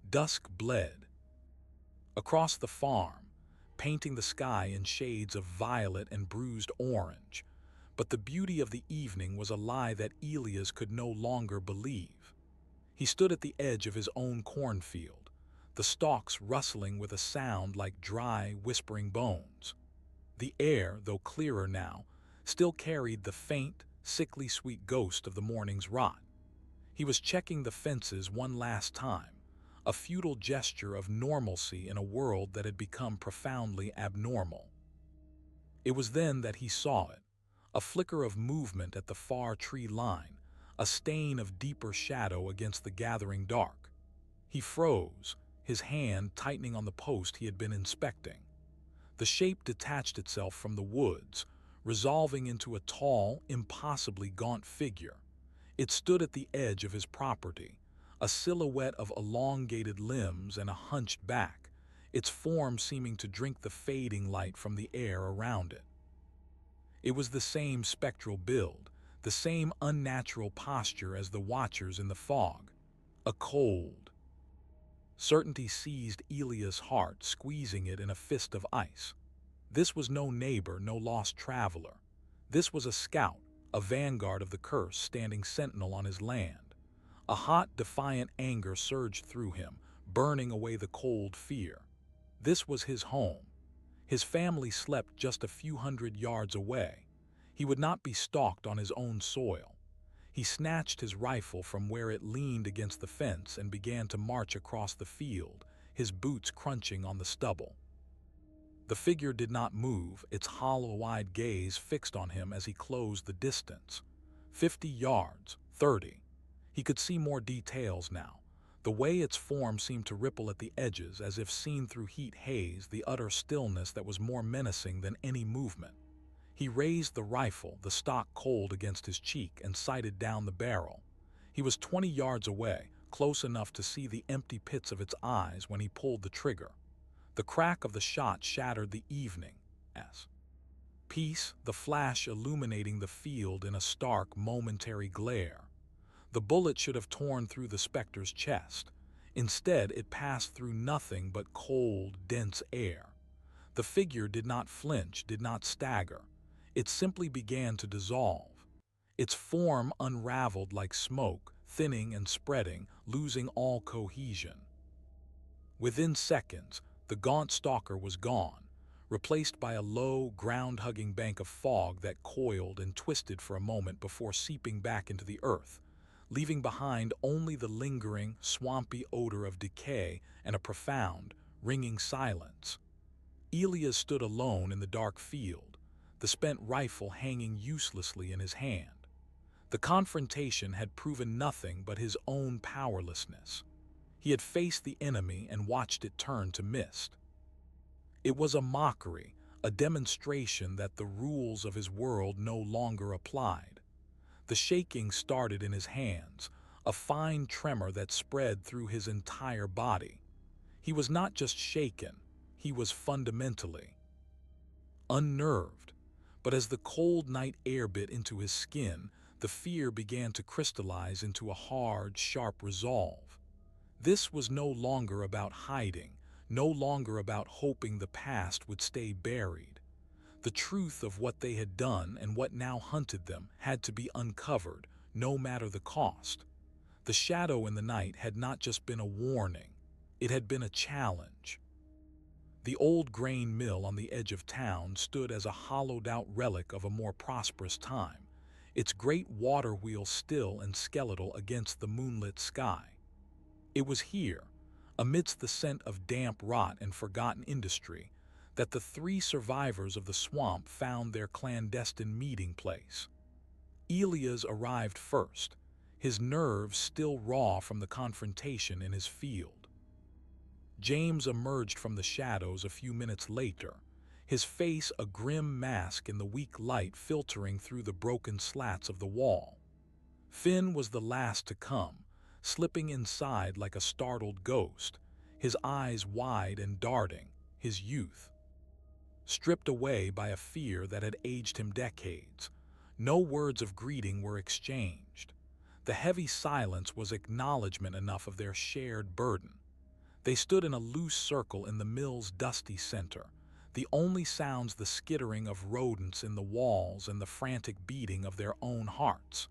Dusk bled across the farm, painting the sky in shades of violet and bruised orange. But the beauty of the evening was a lie that Elias could no longer believe. He stood at the edge of his own cornfield, the stalks rustling with a sound like dry, whispering bones. The air, though clearer now, still carried the faint, sickly sweet ghost of the morning's rot. He was checking the fences one last time, a futile gesture of normalcy in a world that had become profoundly abnormal. It was then that he saw it, a flicker of movement at the far tree line, a stain of deeper shadow against the gathering dark. He froze, his hand tightening on the post he had been inspecting. The shape detached itself from the woods, resolving into a tall, impossibly gaunt figure. It stood at the edge of his property, a silhouette of elongated limbs and a hunched back, its form seeming to drink the fading light from the air around it. It was the same spectral build, the same unnatural posture as the watchers in the fog. A cold certainty seized Elias' heart, squeezing it in a fist of ice. This was no neighbor, no lost traveler. This was a scout, a vanguard of the curse standing sentinel on his land. A hot, defiant anger surged through him, burning away the cold fear. This was his home. His family slept just a few hundred yards away. He would not be stalked on his own soil. He snatched his rifle from where it leaned against the fence and began to march across the field, his boots crunching on the stubble. The figure did not move, its hollow-eyed gaze fixed on him as he closed the distance. 50 yards, 30. He could see more details now. The way its form seemed to ripple at the edges as if seen through heat haze, the utter stillness that was more menacing than any movement. He raised the rifle, the stock cold against his cheek, and sighted down the barrel. He was 20 yards away, close enough to see the empty pits of its eyes when he pulled the trigger. The crack of the shot shattered the evening. Peace, the flash illuminating the field in a stark, momentary glare. The bullet should have torn through the specter's chest. Instead, it passed through nothing but cold, dense air. The figure did not flinch, did not stagger. It simply began to dissolve. Its form unraveled like smoke, thinning and spreading, losing all cohesion. Within seconds, the gaunt stalker was gone, replaced by a low, ground-hugging bank of fog that coiled and twisted for a moment before seeping back into the earth, leaving behind only the lingering, swampy odor of decay and a profound, ringing silence. Elias stood alone in the dark field, the spent rifle hanging uselessly in his hand. The confrontation had proven nothing but his own powerlessness. He had faced the enemy and watched it turn to mist. It was a mockery, a demonstration that the rules of his world no longer applied. The shaking started in his hands, a fine tremor that spread through his entire body. He was not just shaken, he was fundamentally unnerved. But as the cold night air bit into his skin, the fear began to crystallize into a hard, sharp resolve. This was no longer about hiding, no longer about hoping the past would stay buried. The truth of what they had done and what now hunted them had to be uncovered, no matter the cost. The shadow in the night had not just been a warning, it had been a challenge. The old grain mill on the edge of town stood as a hollowed-out relic of a more prosperous time, its great water wheel still and skeletal against the moonlit sky. It was here, amidst the scent of damp rot and forgotten industry, that the 3 survivors of the swamp found their clandestine meeting place. Elias arrived first, his nerves still raw from the confrontation in his field. James emerged from the shadows a few minutes later, his face a grim mask in the weak light filtering through the broken slats of the wall. Finn was the last to come, slipping inside like a startled ghost, his eyes wide and darting, his youth stripped away by a fear that had aged him decades. No words of greeting were exchanged. The heavy silence was acknowledgement enough of their shared burden. They stood in a loose circle in the mill's dusty center, the only sounds the skittering of rodents in the walls and the frantic beating of their own hearts.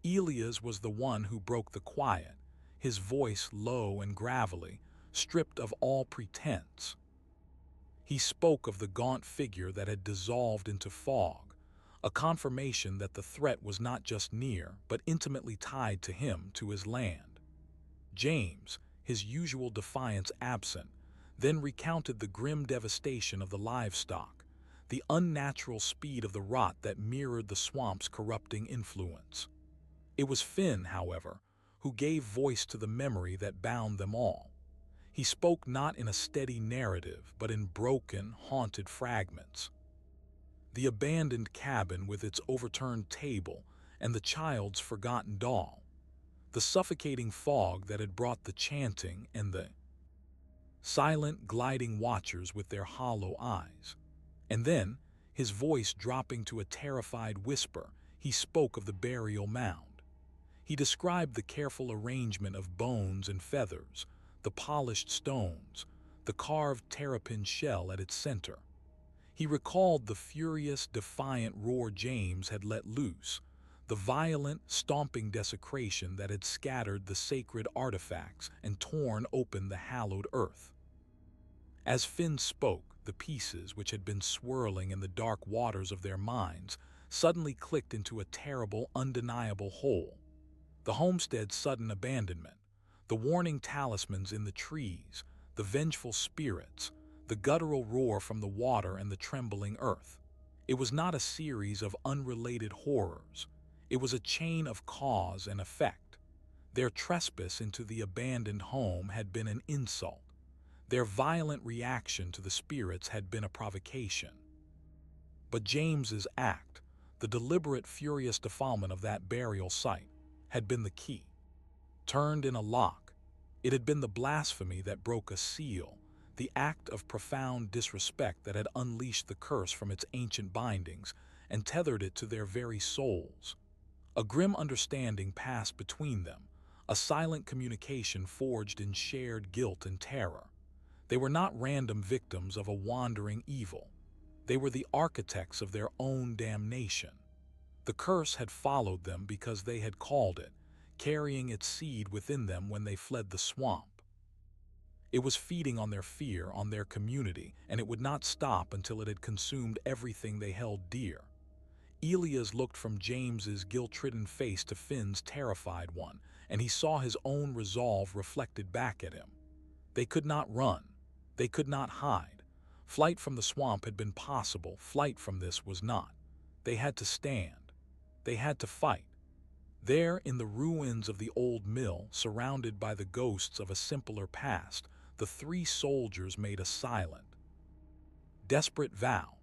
Elias was the one who broke the quiet, his voice low and gravelly, stripped of all pretense. He spoke of the gaunt figure that had dissolved into fog, a confirmation that the threat was not just near, but intimately tied to him, to his land. James, his usual defiance absent, then recounted the grim devastation of the livestock, the unnatural speed of the rot that mirrored the swamp's corrupting influence. It was Finn, however, who gave voice to the memory that bound them all. He spoke not in a steady narrative, but in broken, haunted fragments. The abandoned cabin with its overturned table and the child's forgotten doll. The suffocating fog that had brought the chanting and the silent, gliding watchers with their hollow eyes. And then, his voice dropping to a terrified whisper, he spoke of the burial mound. He described the careful arrangement of bones and feathers, the polished stones, the carved terrapin shell at its center. He recalled the furious, defiant roar James had let loose, the violent, stomping desecration that had scattered the sacred artifacts and torn open the hallowed earth. As Finn spoke, the pieces which had been swirling in the dark waters of their minds suddenly clicked into a terrible, undeniable whole. The homestead's sudden abandonment, the warning talismans in the trees, the vengeful spirits, the guttural roar from the water and the trembling earth. It was not a series of unrelated horrors. It was a chain of cause and effect. Their trespass into the abandoned home had been an insult. Their violent reaction to the spirits had been a provocation. But James's act, the deliberate, furious defilement of that burial site, had been the key. Turned in a lock, it had been the blasphemy that broke a seal, the act of profound disrespect that had unleashed the curse from its ancient bindings and tethered it to their very souls. A grim understanding passed between them, a silent communication forged in shared guilt and terror. They were not random victims of a wandering evil. They were the architects of their own damnation. The curse had followed them because they had called it, carrying its seed within them when they fled the swamp. It was feeding on their fear, on their community, and it would not stop until it had consumed everything they held dear. Elias looked from James's guilt-ridden face to Finn's terrified one, and he saw his own resolve reflected back at him. They could not run. They could not hide. Flight from the swamp had been possible. Flight from this was not. They had to stand. They had to fight. There, in the ruins of the old mill, surrounded by the ghosts of a simpler past, the three soldiers made a silent, desperate vow.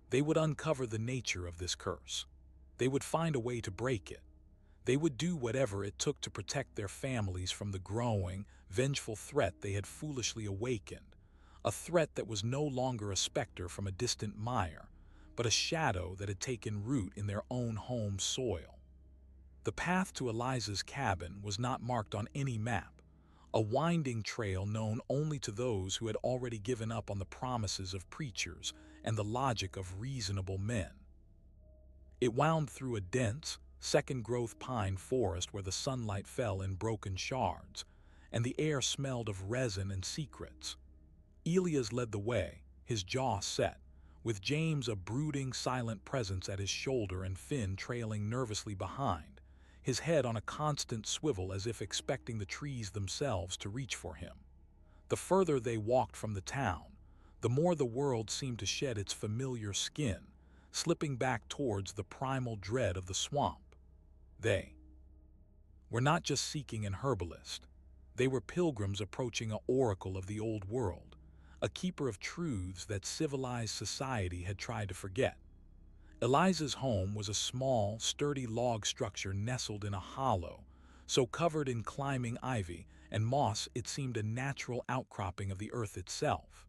They would uncover the nature of this curse. They would find a way to break it. They would do whatever it took to protect their families from the growing, vengeful threat they had foolishly awakened, a threat that was no longer a specter from a distant mire, but a shadow that had taken root in their own home soil. The path to Eliza's cabin was not marked on any map, a winding trail known only to those who had already given up on the promises of preachers and the logic of reasonable men. It wound through a dense, second-growth pine forest where the sunlight fell in broken shards, and the air smelled of resin and secrets. Elias led the way, his jaw set, with James a brooding, silent presence at his shoulder and Finn trailing nervously behind, his head on a constant swivel as if expecting the trees themselves to reach for him. The further they walked from the town, the more the world seemed to shed its familiar skin, slipping back towards the primal dread of the swamp. They were not just seeking an herbalist. They were pilgrims approaching an oracle of the old world, a keeper of truths that civilized society had tried to forget. Eliza's home was a small, sturdy log structure nestled in a hollow, so covered in climbing ivy and moss it seemed a natural outcropping of the earth itself.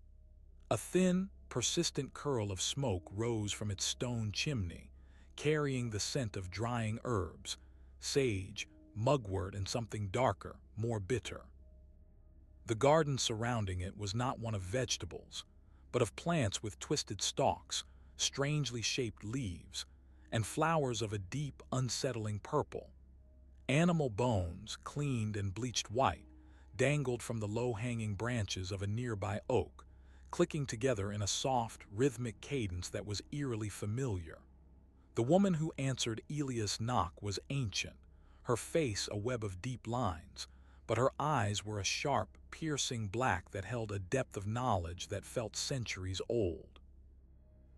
A thin, persistent curl of smoke rose from its stone chimney, carrying the scent of drying herbs, sage, mugwort, and something darker, more bitter. The garden surrounding it was not one of vegetables, but of plants with twisted stalks, strangely shaped leaves, and flowers of a deep, unsettling purple. Animal bones, cleaned and bleached white, dangled from the low-hanging branches of a nearby oak, clicking together in a soft, rhythmic cadence that was eerily familiar. The woman who answered Elia's knock was ancient, her face a web of deep lines, but her eyes were a sharp, piercing black that held a depth of knowledge that felt centuries old.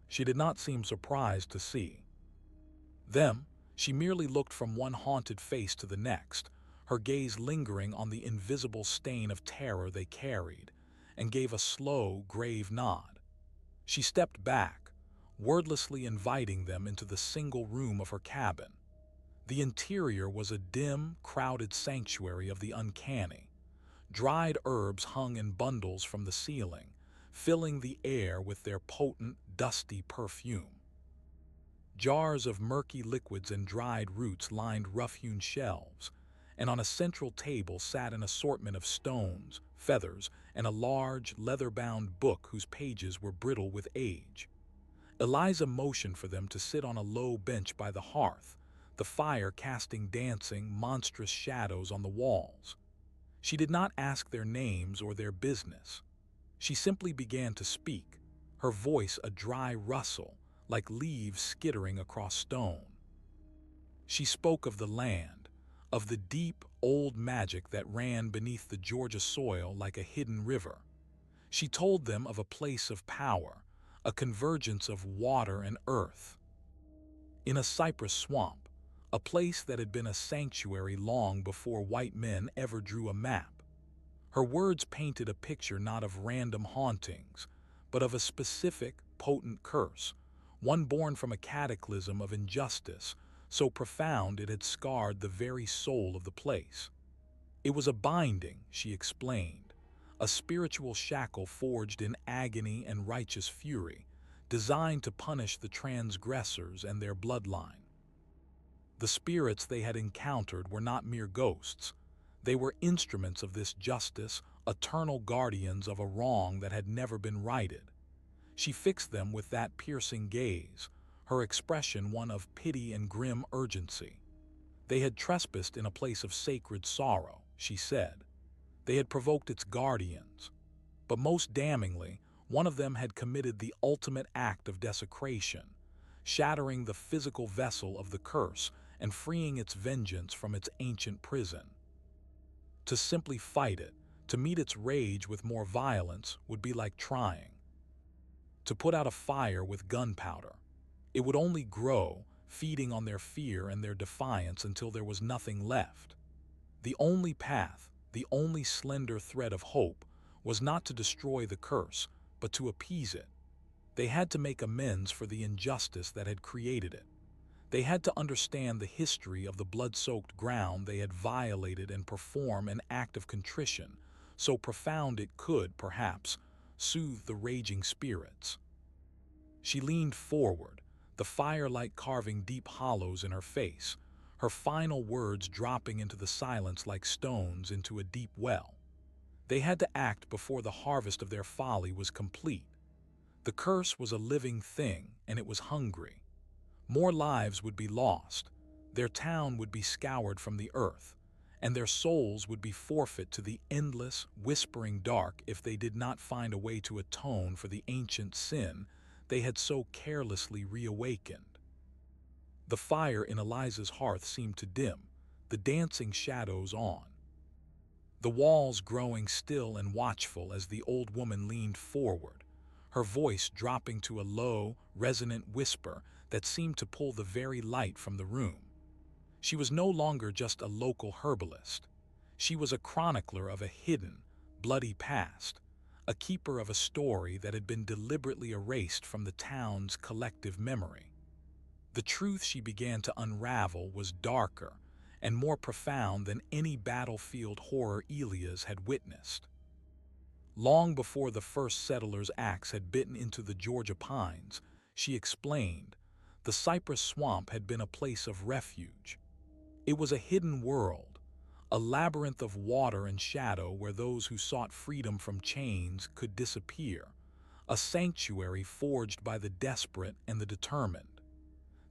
She did not seem surprised to see them. She merely looked from one haunted face to the next, her gaze lingering on the invisible stain of terror they carried, and gave a slow, grave nod. She stepped back, wordlessly inviting them into the single room of her cabin. The interior was a dim, crowded sanctuary of the uncanny. Dried herbs hung in bundles from the ceiling, filling the air with their potent, dusty perfume. Jars of murky liquids and dried roots lined rough-hewn shelves, and on a central table sat an assortment of stones, feathers, and a large, leather-bound book whose pages were brittle with age. Eliza motioned for them to sit on a low bench by the hearth, the fire casting dancing, monstrous shadows on the walls. She did not ask their names or their business. She simply began to speak, her voice a dry rustle, like leaves skittering across stone. She spoke of the land, of the deep, old magic that ran beneath the Georgia soil like a hidden river. She told them of a place of power, a convergence of water and earth. In a cypress swamp, a place that had been a sanctuary long before white men ever drew a map. Her words painted a picture not of random hauntings, but of a specific, potent curse, one born from a cataclysm of injustice, so profound it had scarred the very soul of the place. It was a binding, she explained, a spiritual shackle forged in agony and righteous fury, designed to punish the transgressors and their bloodline. The spirits they had encountered were not mere ghosts. They were instruments of this justice, eternal guardians of a wrong that had never been righted. She fixed them with that piercing gaze, her expression one of pity and grim urgency. They had trespassed in a place of sacred sorrow, she said. They had provoked its guardians. But most damningly, one of them had committed the ultimate act of desecration, shattering the physical vessel of the curse and freeing its vengeance from its ancient prison. To simply fight it, to meet its rage with more violence, would be like trying to put out a fire with gunpowder. It would only grow, feeding on their fear and their defiance until there was nothing left. The only path, the only slender thread of hope, was not to destroy the curse, but to appease it. They had to make amends for the injustice that had created it. They had to understand the history of the blood-soaked ground they had violated and perform an act of contrition, so profound it could, perhaps, soothe the raging spirits. She leaned forward, the firelight carving deep hollows in her face, her final words dropping into the silence like stones into a deep well. They had to act before the harvest of their folly was complete. The curse was a living thing, and it was hungry. More lives would be lost, their town would be scoured from the earth, and their souls would be forfeit to the endless, whispering dark if they did not find a way to atone for the ancient sin they had so carelessly reawakened. The fire in Eliza's hearth seemed to dim, the dancing shadows on, the walls growing still and watchful as the old woman leaned forward, her voice dropping to a low, resonant whisper that seemed to pull the very light from the room. She was no longer just a local herbalist. She was a chronicler of a hidden, bloody past, a keeper of a story that had been deliberately erased from the town's collective memory. The truth she began to unravel was darker, and more profound than any battlefield horror Elias had witnessed. Long before the first settler's axe had bitten into the Georgia pines, she explained, the cypress swamp had been a place of refuge. It was a hidden world, a labyrinth of water and shadow where those who sought freedom from chains could disappear, a sanctuary forged by the desperate and the determined.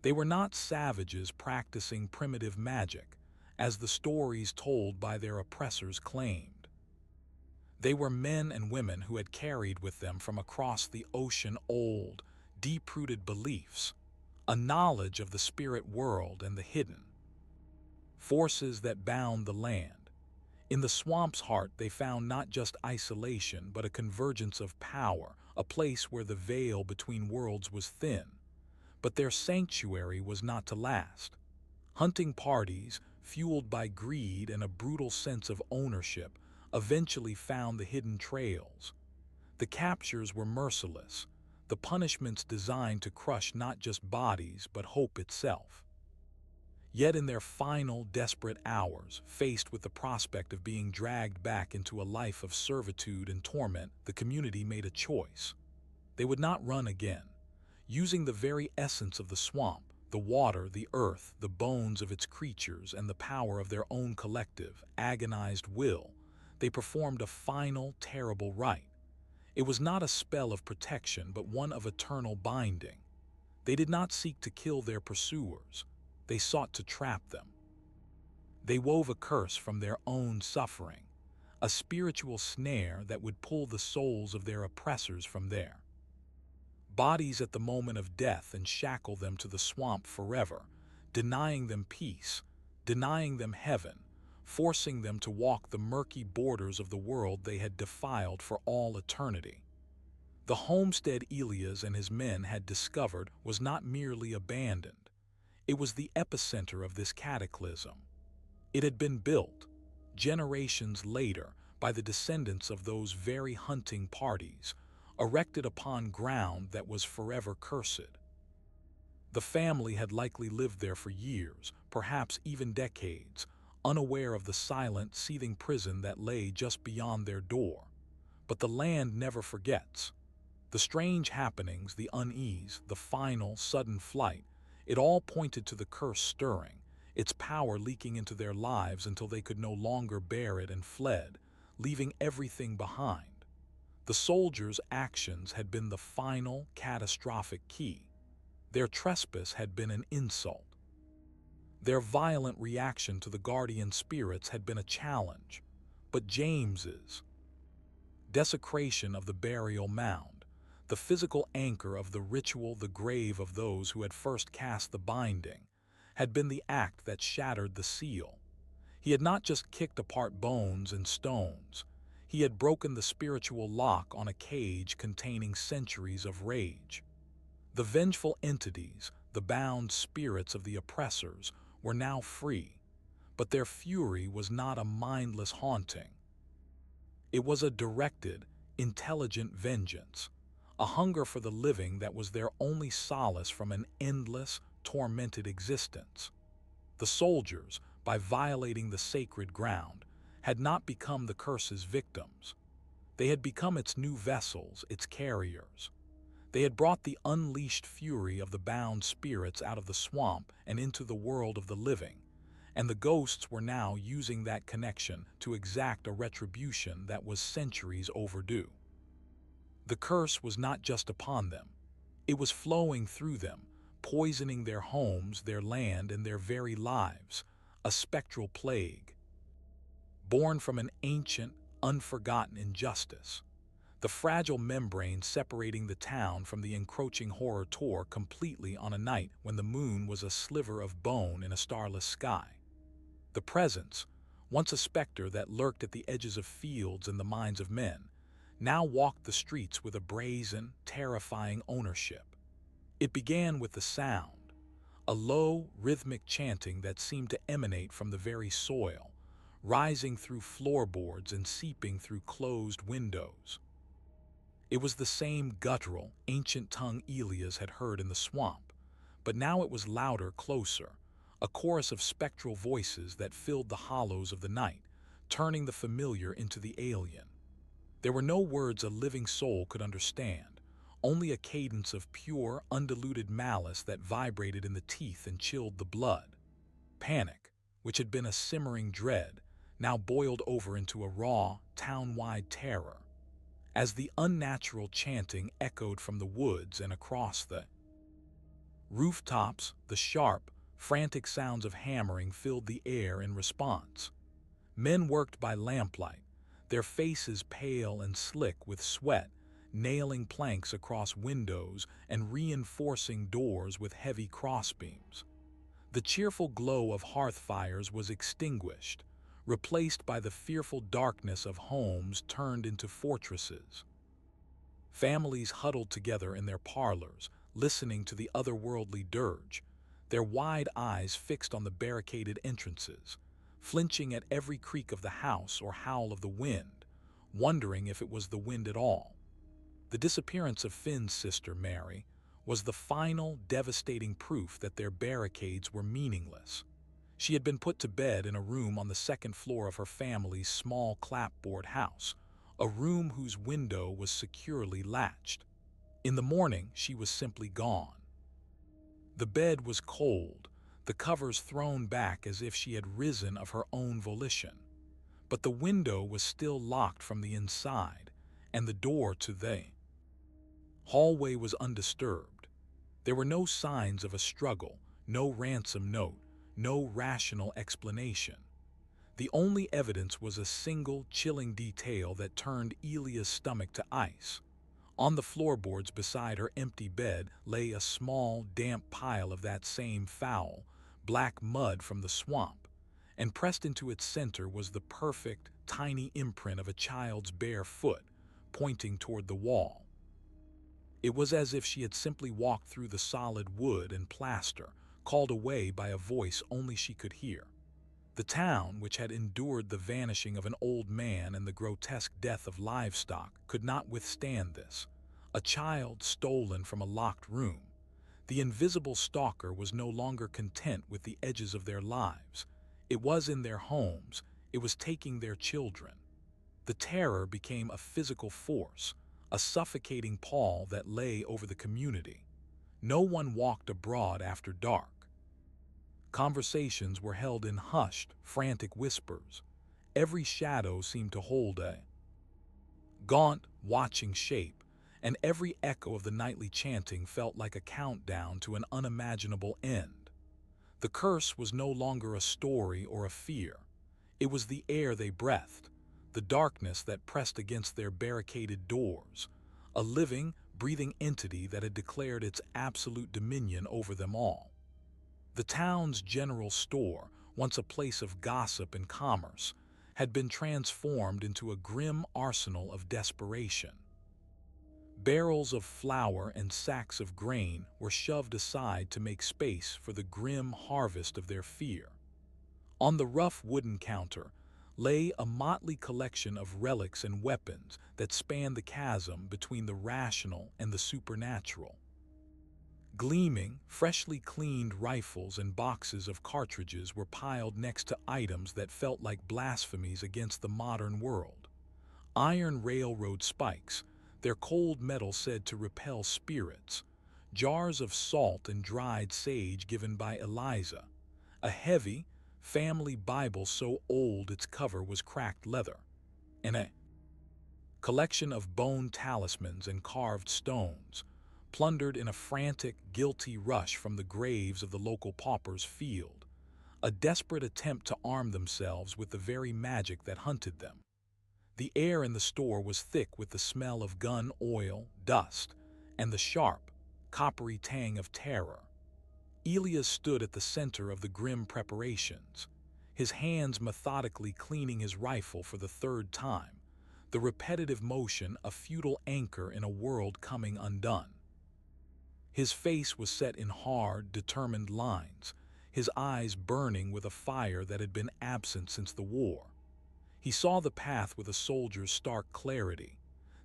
They were not savages practicing primitive magic, as the stories told by their oppressors claimed. They were men and women who had carried with them from across the ocean old, deep-rooted beliefs, a knowledge of the spirit world and the hidden, forces that bound the land. In the swamp's heart they found not just isolation but a convergence of power, a place where the veil between worlds was thin. But their sanctuary was not to last. Hunting parties, fueled by greed and a brutal sense of ownership, eventually found the hidden trails. The captures were merciless, the punishments designed to crush not just bodies but hope itself. Yet in their final, desperate hours, faced with the prospect of being dragged back into a life of servitude and torment, the community made a choice. They would not run again. Using the very essence of the swamp, the water, the earth, the bones of its creatures, and the power of their own collective, agonized will, they performed a final, terrible rite. It was not a spell of protection, but one of eternal binding. They did not seek to kill their pursuers. They sought to trap them. They wove a curse from their own suffering, a spiritual snare that would pull the souls of their oppressors from there. Bodies at the moment of death and shackle them to the swamp forever, denying them peace, denying them heaven, forcing them to walk the murky borders of the world they had defiled for all eternity. The homestead Elias and his men had discovered was not merely abandoned. It was the epicenter of this cataclysm. It had been built, generations later, by the descendants of those very hunting parties, erected upon ground that was forever cursed. The family had likely lived there for years, perhaps even decades, unaware of the silent, seething prison that lay just beyond their door. But the land never forgets. The strange happenings, the unease, the final, sudden flight, it all pointed to the curse stirring, its power leaking into their lives until they could no longer bear it and fled, leaving everything behind. The soldiers' actions had been the final, catastrophic key. Their trespass had been an insult. Their violent reaction to the guardian spirits had been a challenge. But James's desecration of the burial mound, the physical anchor of the ritual, the grave of those who had first cast the binding, had been the act that shattered the seal. He had not just kicked apart bones and stones. He had broken the spiritual lock on a cage containing centuries of rage. The vengeful entities, the bound spirits of the oppressors, were now free, but their fury was not a mindless haunting. It was a directed, intelligent vengeance, a hunger for the living that was their only solace from an endless, tormented existence. The soldiers, by violating the sacred ground, had not become the curse's victims. They had become its new vessels, its carriers. They had brought the unleashed fury of the bound spirits out of the swamp and into the world of the living, and the ghosts were now using that connection to exact a retribution that was centuries overdue. The curse was not just upon them. It was flowing through them, poisoning their homes, their land, and their very lives, a spectral plague, born from an ancient, unforgotten injustice. The fragile membrane separating the town from the encroaching horror tore completely on a night when the moon was a sliver of bone in a starless sky. The presence, once a specter that lurked at the edges of fields and the minds of men, now walked the streets with a brazen, terrifying ownership. It began with the sound, a low, rhythmic chanting that seemed to emanate from the very soil, rising through floorboards and seeping through closed windows. It was the same guttural, ancient tongue Elias had heard in the swamp, but now it was louder, closer, a chorus of spectral voices that filled the hollows of the night, turning the familiar into the alien. There were no words a living soul could understand, only a cadence of pure, undiluted malice that vibrated in the teeth and chilled the blood. Panic, which had been a simmering dread, now boiled over into a raw, town-wide terror. As the unnatural chanting echoed from the woods and across the rooftops, the sharp, frantic sounds of hammering filled the air in response. Men worked by lamplight, their faces pale and slick with sweat, nailing planks across windows and reinforcing doors with heavy crossbeams. The cheerful glow of hearth fires was extinguished, replaced by the fearful darkness of homes turned into fortresses. Families huddled together in their parlors, listening to the otherworldly dirge, their wide eyes fixed on the barricaded entrances, flinching at every creak of the house or howl of the wind, wondering if it was the wind at all. The disappearance of Finn's sister, Mary, was the final, devastating proof that their barricades were meaningless. She had been put to bed in a room on the second floor of her family's small clapboard house, a room whose window was securely latched. In the morning, she was simply gone. The bed was cold, the covers thrown back as if she had risen of her own volition. But the window was still locked from the inside, and the door to the hallway was undisturbed. There were no signs of a struggle, no ransom note, no rational explanation. The only evidence was a single, chilling detail that turned Elia's stomach to ice. On the floorboards beside her empty bed lay a small, damp pile of that same foul, black mud from the swamp, and pressed into its center was the perfect, tiny imprint of a child's bare foot, pointing toward the wall. It was as if she had simply walked through the solid wood and plaster, called away by a voice only she could hear. The town, which had endured the vanishing of an old man and the grotesque death of livestock, could not withstand this. A child stolen from a locked room. The invisible stalker was no longer content with the edges of their lives. It was in their homes. It was taking their children. The terror became a physical force, a suffocating pall that lay over the community. No one walked abroad after dark. Conversations were held in hushed, frantic whispers. Every shadow seemed to hold a gaunt, watching shape, and every echo of the nightly chanting felt like a countdown to an unimaginable end. The curse was no longer a story or a fear. It was the air they breathed, the darkness that pressed against their barricaded doors, a living, breathing entity that had declared its absolute dominion over them all. The town's general store, once a place of gossip and commerce, had been transformed into a grim arsenal of desperation. Barrels of flour and sacks of grain were shoved aside to make space for the grim harvest of their fear. On the rough wooden counter lay a motley collection of relics and weapons that spanned the chasm between the rational and the supernatural. Gleaming, freshly cleaned rifles and boxes of cartridges were piled next to items that felt like blasphemies against the modern world. Iron railroad spikes, their cold metal said to repel spirits, jars of salt and dried sage given by Eliza, a heavy, family Bible so old its cover was cracked leather, and a collection of bone talismans and carved stones, plundered in a frantic, guilty rush from the graves of the local paupers' field, a desperate attempt to arm themselves with the very magic that hunted them. The air in the store was thick with the smell of gun oil, dust, and the sharp, coppery tang of terror. Elias stood at the center of the grim preparations, his hands methodically cleaning his rifle for the third time, the repetitive motion a futile anchor in a world coming undone. His face was set in hard, determined lines, his eyes burning with a fire that had been absent since the war. He saw the path with a soldier's stark clarity.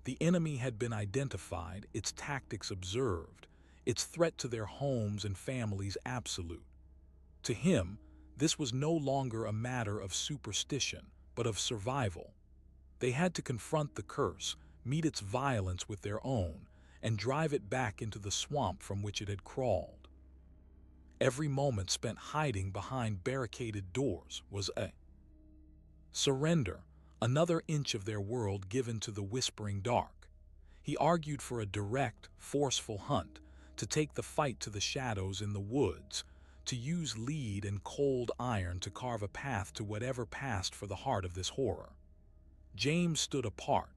The enemy had been identified, its tactics observed, its threat to their homes and families absolute. To him, this was no longer a matter of superstition, but of survival. They had to confront the curse, meet its violence with their own, and drive it back into the swamp from which it had crawled. Every moment spent hiding behind barricaded doors was a surrender, another inch of their world given to the whispering dark. He argued for a direct, forceful hunt, to take the fight to the shadows in the woods, to use lead and cold iron to carve a path to whatever passed for the heart of this horror. James stood apart,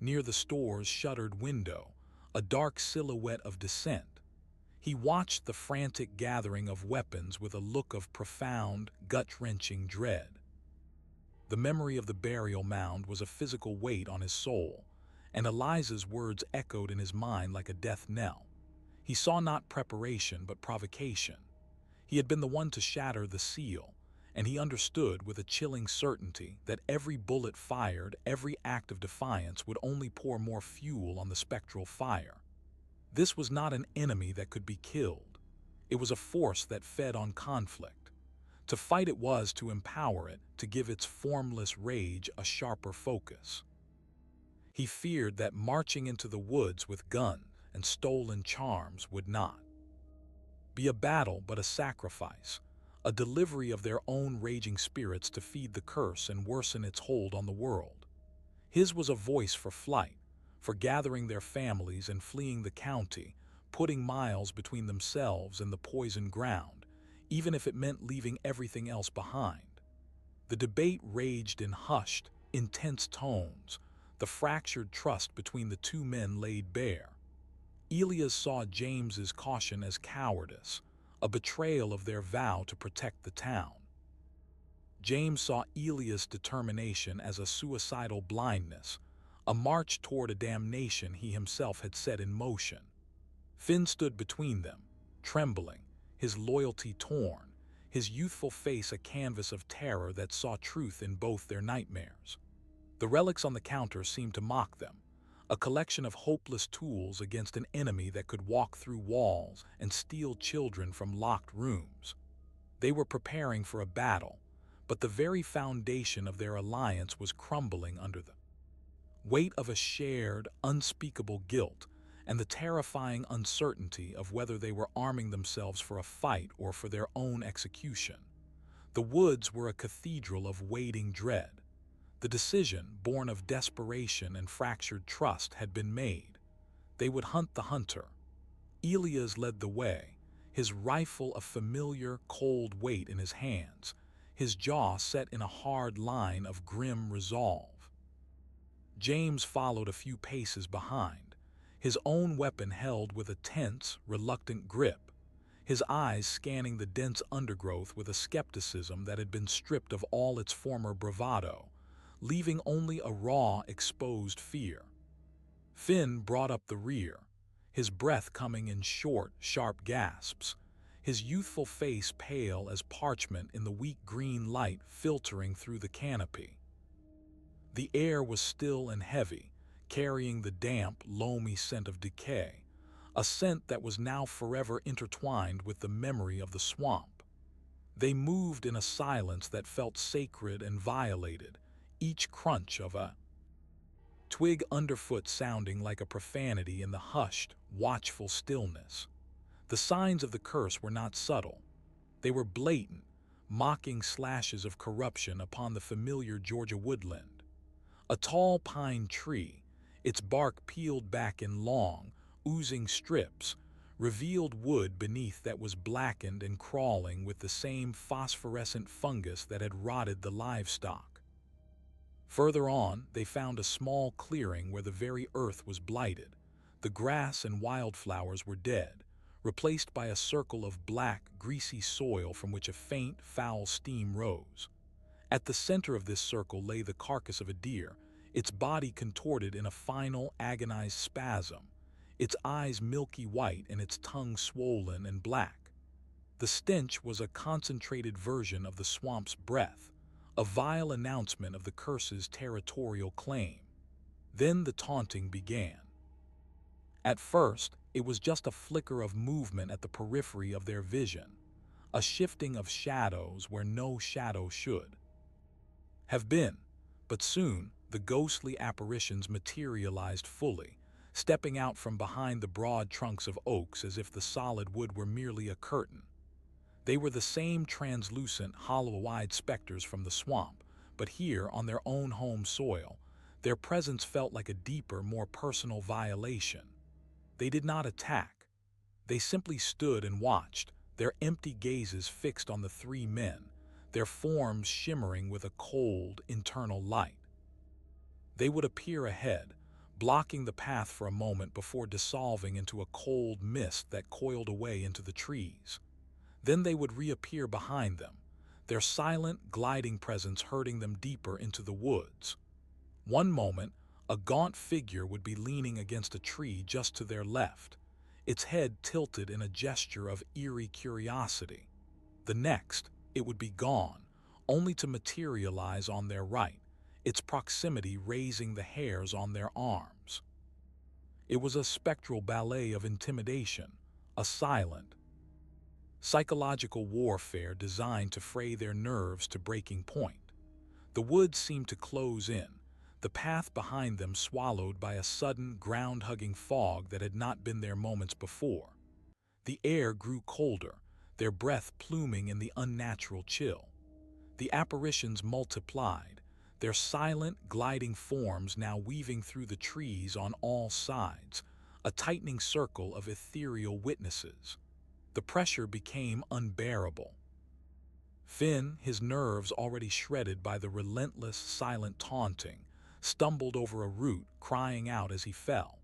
near the store's shuttered window, a dark silhouette of dissent. He watched the frantic gathering of weapons with a look of profound, gut-wrenching dread. The memory of the burial mound was a physical weight on his soul, and Eliza's words echoed in his mind like a death knell. He saw not preparation but provocation. He had been the one to shatter the seal, and he understood with a chilling certainty that every bullet fired, every act of defiance would only pour more fuel on the spectral fire. This was not an enemy that could be killed. It was a force that fed on conflict. To fight it was to empower it, to give its formless rage a sharper focus. He feared that marching into the woods with guns and stolen charms would not be a battle but a sacrifice, a delivery of their own raging spirits to feed the curse and worsen its hold on the world. His was a voice for flight, for gathering their families and fleeing the county, putting miles between themselves and the poisoned ground, even if it meant leaving everything else behind. The debate raged in hushed, intense tones, the fractured trust between the two men laid bare. Elias saw James's caution as cowardice, a betrayal of their vow to protect the town. James saw Elias' determination as a suicidal blindness, a march toward a damnation he himself had set in motion. Finn stood between them, trembling, his loyalty torn, his youthful face a canvas of terror that saw truth in both their nightmares. The relics on the counter seemed to mock them, a collection of hopeless tools against an enemy that could walk through walls and steal children from locked rooms. They were preparing for a battle, but the very foundation of their alliance was crumbling under the weight of a shared, unspeakable guilt and the terrifying uncertainty of whether they were arming themselves for a fight or for their own execution. The woods were a cathedral of waiting dread. The decision, born of desperation and fractured trust, had been made. They would hunt the hunter. Elias led the way, his rifle a familiar, cold weight in his hands, his jaw set in a hard line of grim resolve. James followed a few paces behind, his own weapon held with a tense, reluctant grip, his eyes scanning the dense undergrowth with a skepticism that had been stripped of all its former bravado, leaving only a raw, exposed fear. Finn brought up the rear, his breath coming in short, sharp gasps, his youthful face pale as parchment in the weak green light filtering through the canopy. The air was still and heavy, carrying the damp, loamy scent of decay, a scent that was now forever intertwined with the memory of the swamp. They moved in a silence that felt sacred and violated, each crunch of a twig underfoot sounding like a profanity in the hushed, watchful stillness. The signs of the curse were not subtle. They were blatant, mocking slashes of corruption upon the familiar Georgia woodland. A tall pine tree, its bark peeled back in long, oozing strips, revealed wood beneath that was blackened and crawling with the same phosphorescent fungus that had rotted the livestock. Further on, they found a small clearing where the very earth was blighted. The grass and wildflowers were dead, replaced by a circle of black, greasy soil from which a faint, foul steam rose. At the center of this circle lay the carcass of a deer, its body contorted in a final, agonized spasm, its eyes milky white and its tongue swollen and black. The stench was a concentrated version of the swamp's breath, a vile announcement of the curse's territorial claim. Then the taunting began. At first, it was just a flicker of movement at the periphery of their vision, a shifting of shadows where no shadow should have been. But soon, the ghostly apparitions materialized fully, stepping out from behind the broad trunks of oaks as if the solid wood were merely a curtain. They were the same translucent, hollow-eyed specters from the swamp, but here, on their own home soil, their presence felt like a deeper, more personal violation. They did not attack. They simply stood and watched, their empty gazes fixed on the three men, their forms shimmering with a cold, internal light. They would appear ahead, blocking the path for a moment before dissolving into a cold mist that coiled away into the trees. Then they would reappear behind them, their silent, gliding presence herding them deeper into the woods. One moment, a gaunt figure would be leaning against a tree just to their left, its head tilted in a gesture of eerie curiosity. The next, it would be gone, only to materialize on their right, its proximity raising the hairs on their arms. It was a spectral ballet of intimidation, a silent, psychological warfare designed to fray their nerves to breaking point. The woods seemed to close in, the path behind them swallowed by a sudden, ground-hugging fog that had not been there moments before. The air grew colder, their breath pluming in the unnatural chill. The apparitions multiplied, their silent, gliding forms now weaving through the trees on all sides, a tightening circle of ethereal witnesses. The pressure became unbearable. Finn, his nerves already shredded by the relentless, silent taunting, stumbled over a root, crying out as he fell.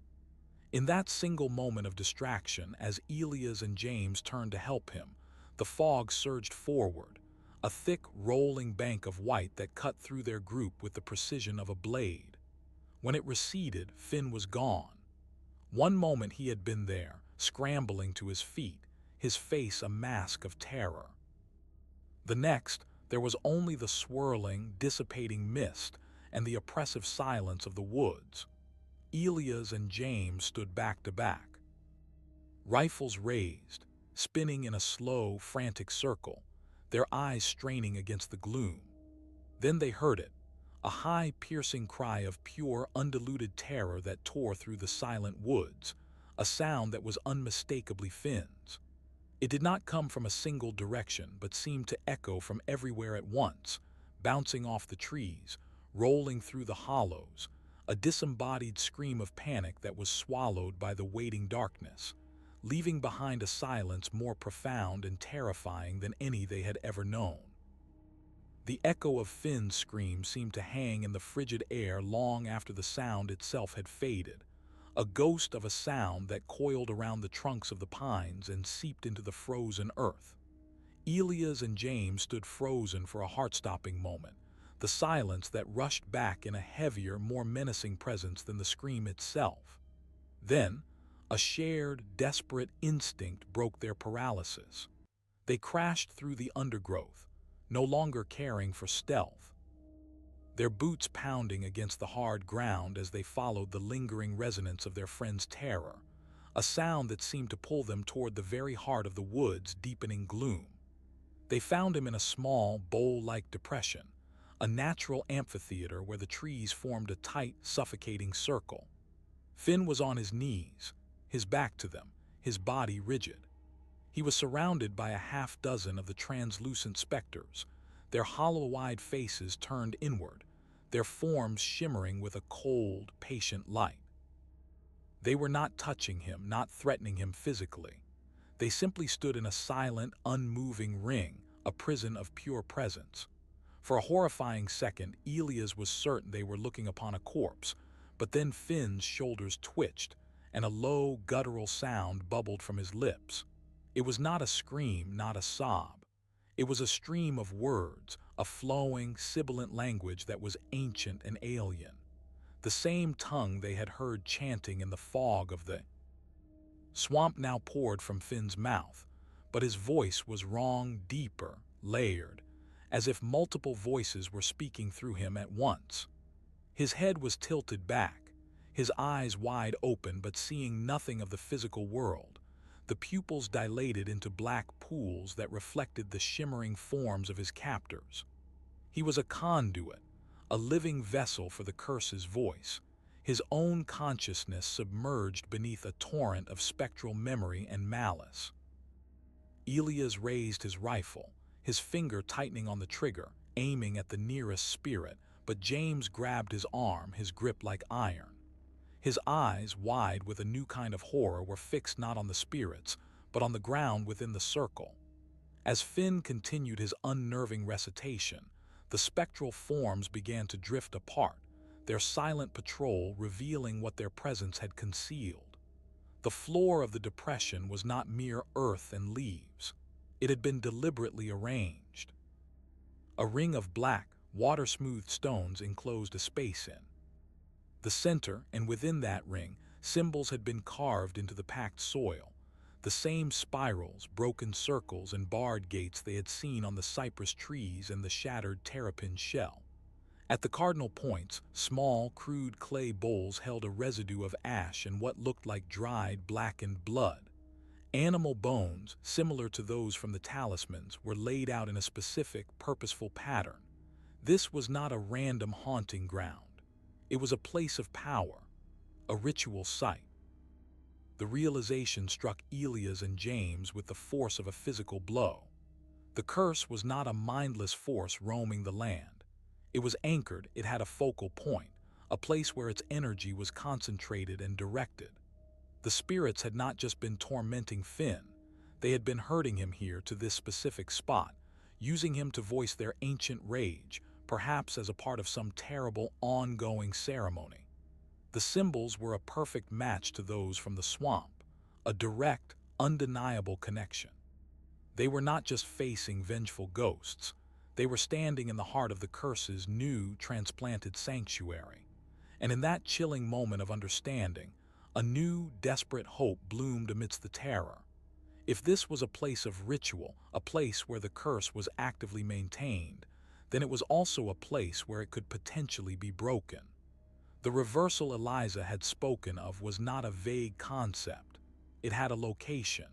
In that single moment of distraction, as Elias and James turned to help him, the fog surged forward, a thick, rolling bank of white that cut through their group with the precision of a blade. When it receded, Finn was gone. One moment he had been there, scrambling to his feet, his face a mask of terror. The next, there was only the swirling, dissipating mist and the oppressive silence of the woods. Elias and James stood back to back, rifles raised, spinning in a slow, frantic circle, their eyes straining against the gloom. Then they heard it, a high, piercing cry of pure, undiluted terror that tore through the silent woods, a sound that was unmistakably Finn's. It did not come from a single direction, but seemed to echo from everywhere at once, bouncing off the trees, rolling through the hollows, a disembodied scream of panic that was swallowed by the waiting darkness, leaving behind a silence more profound and terrifying than any they had ever known. The echo of Finn's scream seemed to hang in the frigid air long after the sound itself had faded, a ghost of a sound that coiled around the trunks of the pines and seeped into the frozen earth. Elias and James stood frozen for a heart-stopping moment, the silence that rushed back in a heavier, more menacing presence than the scream itself. Then, a shared, desperate instinct broke their paralysis. They crashed through the undergrowth, no longer caring for stealth, their boots pounding against the hard ground as they followed the lingering resonance of their friend's terror, a sound that seemed to pull them toward the very heart of the wood's deepening gloom. They found him in a small, bowl-like depression, a natural amphitheater where the trees formed a tight, suffocating circle. Finn was on his knees, his back to them, his body rigid. He was surrounded by a half-dozen of the translucent specters, their hollow-eyed faces turned inward, their forms shimmering with a cold, patient light. They were not touching him, not threatening him physically. They simply stood in a silent, unmoving ring, a prison of pure presence. For a horrifying second, Elias was certain they were looking upon a corpse, but then Finn's shoulders twitched, and a low, guttural sound bubbled from his lips. It was not a scream, not a sob. It was a stream of words, a flowing, sibilant language that was ancient and alien. The same tongue they had heard chanting in the fog of the swamp now poured from Finn's mouth, but his voice was wrong, deeper, layered, as if multiple voices were speaking through him at once. His head was tilted back, his eyes wide open but seeing nothing of the physical world. The pupils dilated into black pools that reflected the shimmering forms of his captors. He was a conduit, a living vessel for the curse's voice, his own consciousness submerged beneath a torrent of spectral memory and malice. Elias raised his rifle, his finger tightening on the trigger, aiming at the nearest spirit, but James grabbed his arm, his grip like iron. His eyes, wide with a new kind of horror, were fixed not on the spirits, but on the ground within the circle. As Finn continued his unnerving recitation, the spectral forms began to drift apart, their silent patrol revealing what their presence had concealed. The floor of the depression was not mere earth and leaves. It had been deliberately arranged. A ring of black, water-smoothed stones enclosed a space in the center, and within that ring, symbols had been carved into the packed soil, the same spirals, broken circles, and barred gates they had seen on the cypress trees and the shattered terrapin shell. At the cardinal points, small, crude clay bowls held a residue of ash and what looked like dried, blackened blood. Animal bones, similar to those from the talismans, were laid out in a specific, purposeful pattern. This was not a random haunting ground. It was a place of power, a ritual site. The realization struck Elias and James with the force of a physical blow. The curse was not a mindless force roaming the land. It was anchored, it had a focal point, a place where its energy was concentrated and directed. The spirits had not just been tormenting Finn, they had been herding him here to this specific spot, using him to voice their ancient rage, perhaps as a part of some terrible, ongoing ceremony. The symbols were a perfect match to those from the swamp, a direct, undeniable connection. They were not just facing vengeful ghosts, they were standing in the heart of the curse's new, transplanted sanctuary. And in that chilling moment of understanding, a new, desperate hope bloomed amidst the terror. If this was a place of ritual, a place where the curse was actively maintained, then it was also a place where it could potentially be broken. The reversal Eliza had spoken of was not a vague concept. It had a location.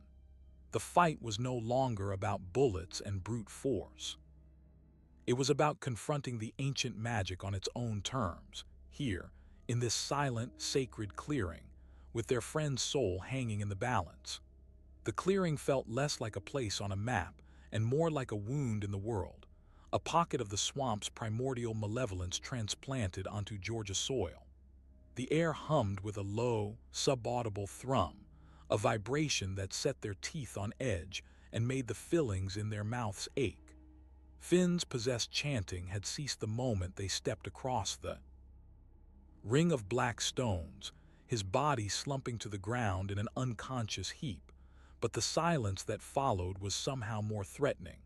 The fight was no longer about bullets and brute force. It was about confronting the ancient magic on its own terms, here, in this silent, sacred clearing, with their friend's soul hanging in the balance. The clearing felt less like a place on a map and more like a wound in the world, a pocket of the swamp's primordial malevolence transplanted onto Georgia soil. The air hummed with a low, subaudible thrum, a vibration that set their teeth on edge and made the fillings in their mouths ache. Finn's possessed chanting had ceased the moment they stepped across the ring of black stones, his body slumping to the ground in an unconscious heap, but the silence that followed was somehow more threatening.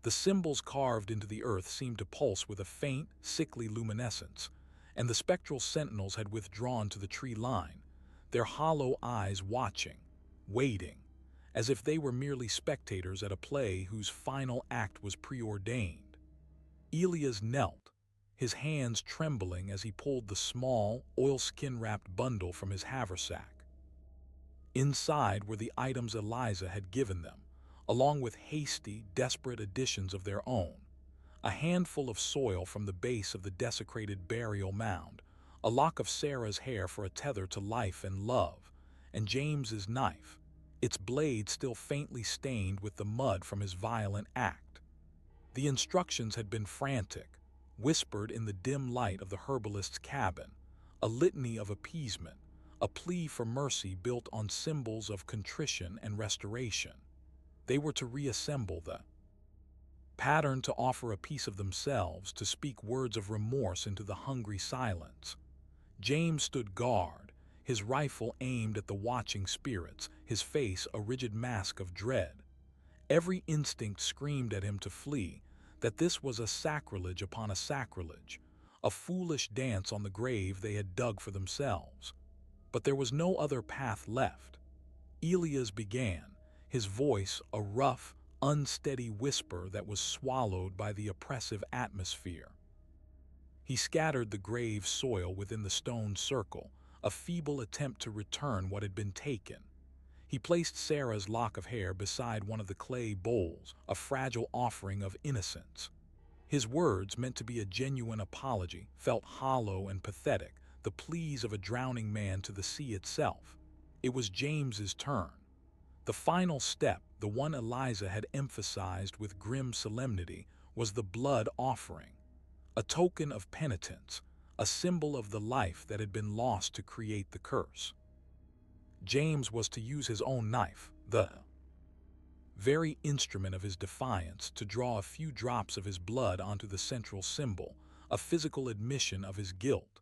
The symbols carved into the earth seemed to pulse with a faint, sickly luminescence, and the spectral sentinels had withdrawn to the tree line, their hollow eyes watching, waiting, as if they were merely spectators at a play whose final act was preordained. Elias knelt, his hands trembling as he pulled the small, oilskin-wrapped bundle from his haversack. Inside were the items Eliza had given them, along with hasty, desperate additions of their own. A handful of soil from the base of the desecrated burial mound, a lock of Sarah's hair for a tether to life and love, and James's knife, its blade still faintly stained with the mud from his violent act. The instructions had been frantic, whispered in the dim light of the herbalist's cabin, a litany of appeasement, a plea for mercy built on symbols of contrition and restoration. They were to reassemble the pattern, to offer a piece of themselves, to speak words of remorse into the hungry silence. James stood guard, his rifle aimed at the watching spirits, his face a rigid mask of dread. Every instinct screamed at him to flee, that this was a sacrilege upon a sacrilege, a foolish dance on the grave they had dug for themselves. But there was no other path left. Elias began, his voice a rough, unsteady whisper that was swallowed by the oppressive atmosphere. He scattered the grave soil within the stone circle, a feeble attempt to return what had been taken. He placed Sarah's lock of hair beside one of the clay bowls, a fragile offering of innocence. His words, meant to be a genuine apology, felt hollow and pathetic, the pleas of a drowning man to the sea itself. It was James's turn. The final step, the one Eliza had emphasized with grim solemnity, was the blood offering, a token of penitence, a symbol of the life that had been lost to create the curse. James was to use his own knife, the very instrument of his defiance, to draw a few drops of his blood onto the central symbol, a physical admission of his guilt.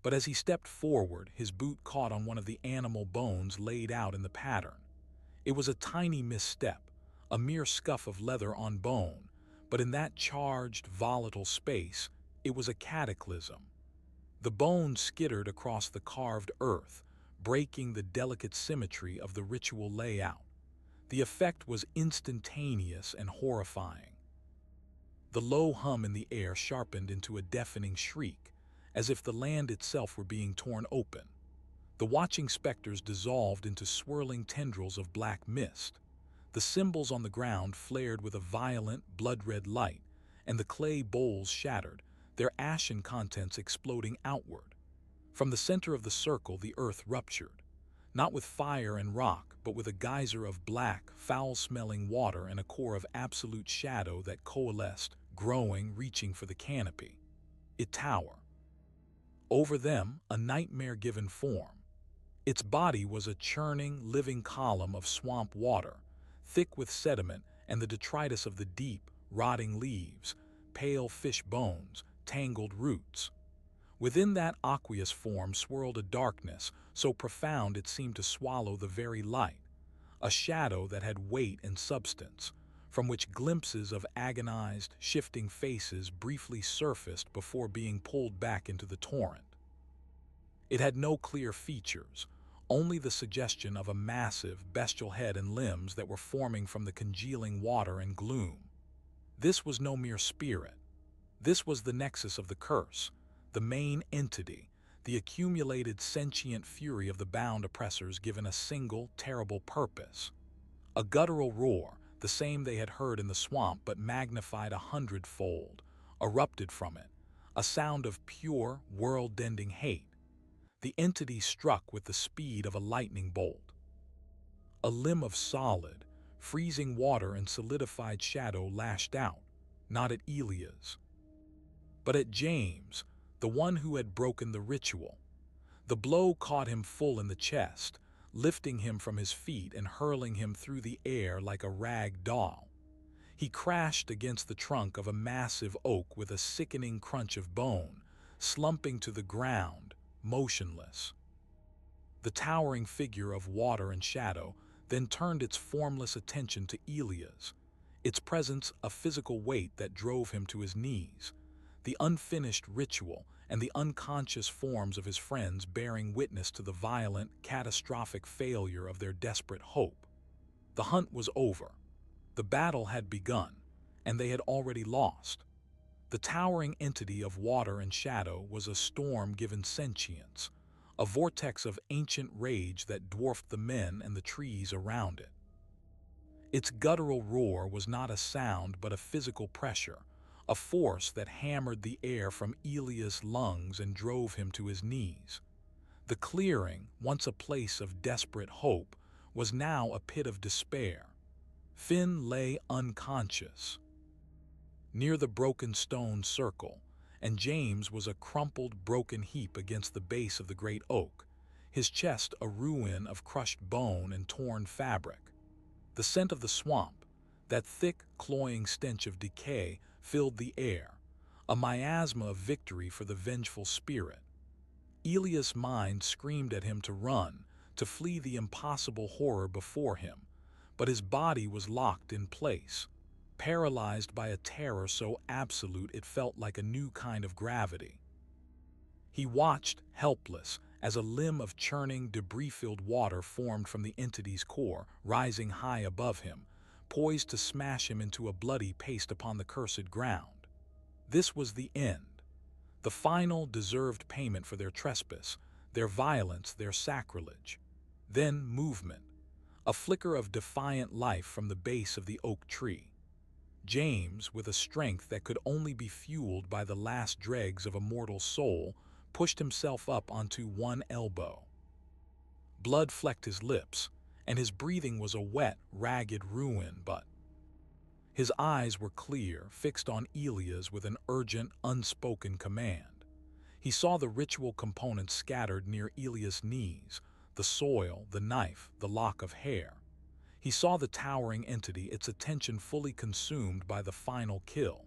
But as he stepped forward, his boot caught on one of the animal bones laid out in the pattern. It was a tiny misstep, a mere scuff of leather on bone, but in that charged, volatile space, it was a cataclysm. The bone skittered across the carved earth, breaking the delicate symmetry of the ritual layout. The effect was instantaneous and horrifying. The low hum in the air sharpened into a deafening shriek, as if the land itself were being torn open. The watching specters dissolved into swirling tendrils of black mist. The symbols on the ground flared with a violent, blood-red light, and the clay bowls shattered, their ashen contents exploding outward. From the center of the circle, the earth ruptured, not with fire and rock, but with a geyser of black, foul-smelling water and a core of absolute shadow that coalesced, growing, reaching for the canopy. It towered. Over them, a nightmare-given form. Its body was a churning, living column of swamp water, thick with sediment and the detritus of the deep, rotting leaves, pale fish bones, tangled roots. Within that aqueous form swirled a darkness so profound it seemed to swallow the very light, a shadow that had weight and substance, from which glimpses of agonized, shifting faces briefly surfaced before being pulled back into the torrent. It had no clear features, only the suggestion of a massive, bestial head and limbs that were forming from the congealing water and gloom. This was no mere spirit. This was the nexus of the curse, the main entity, the accumulated sentient fury of the bound oppressors given a single, terrible purpose. A guttural roar, the same they had heard in the swamp but magnified 100-fold, erupted from it, a sound of pure, world-ending hate. The entity struck with the speed of a lightning bolt. A limb of solid, freezing water and solidified shadow lashed out, not at Elias, but at James, the one who had broken the ritual. The blow caught him full in the chest, lifting him from his feet and hurling him through the air like a rag doll. He crashed against the trunk of a massive oak with a sickening crunch of bone, slumping to the ground, motionless. The towering figure of water and shadow then turned its formless attention to Elias, its presence a physical weight that drove him to his knees, the unfinished ritual and the unconscious forms of his friends bearing witness to the violent, catastrophic failure of their desperate hope. The hunt was over. The battle had begun, and they had already lost. The towering entity of water and shadow was a storm given sentience, a vortex of ancient rage that dwarfed the men and the trees around it. Its guttural roar was not a sound but a physical pressure, a force that hammered the air from Elias' lungs and drove him to his knees. The clearing, once a place of desperate hope, was now a pit of despair. Finn lay unconscious near the broken stone circle, and James was a crumpled, broken heap against the base of the great oak, his chest a ruin of crushed bone and torn fabric. The scent of the swamp, that thick, cloying stench of decay, filled the air, a miasma of victory for the vengeful spirit. Elias' mind screamed at him to run, to flee the impossible horror before him, but his body was locked in place, paralyzed by a terror so absolute it felt like a new kind of gravity. He watched, helpless, as a limb of churning, debris-filled water formed from the entity's core, rising high above him, poised to smash him into a bloody paste upon the cursed ground. This was the end, the final deserved payment for their trespass, their violence, their sacrilege. Then movement. a flicker of defiant life from the base of the oak tree. James, with a strength that could only be fueled by the last dregs of a mortal soul, pushed himself up onto one elbow. Blood flecked his lips, and his breathing was a wet, ragged ruin, but his eyes were clear, fixed on Elias with an urgent, unspoken command. He saw the ritual components scattered near Elias' knees, the soil, the knife, the lock of hair. He saw the towering entity, its attention fully consumed by the final kill.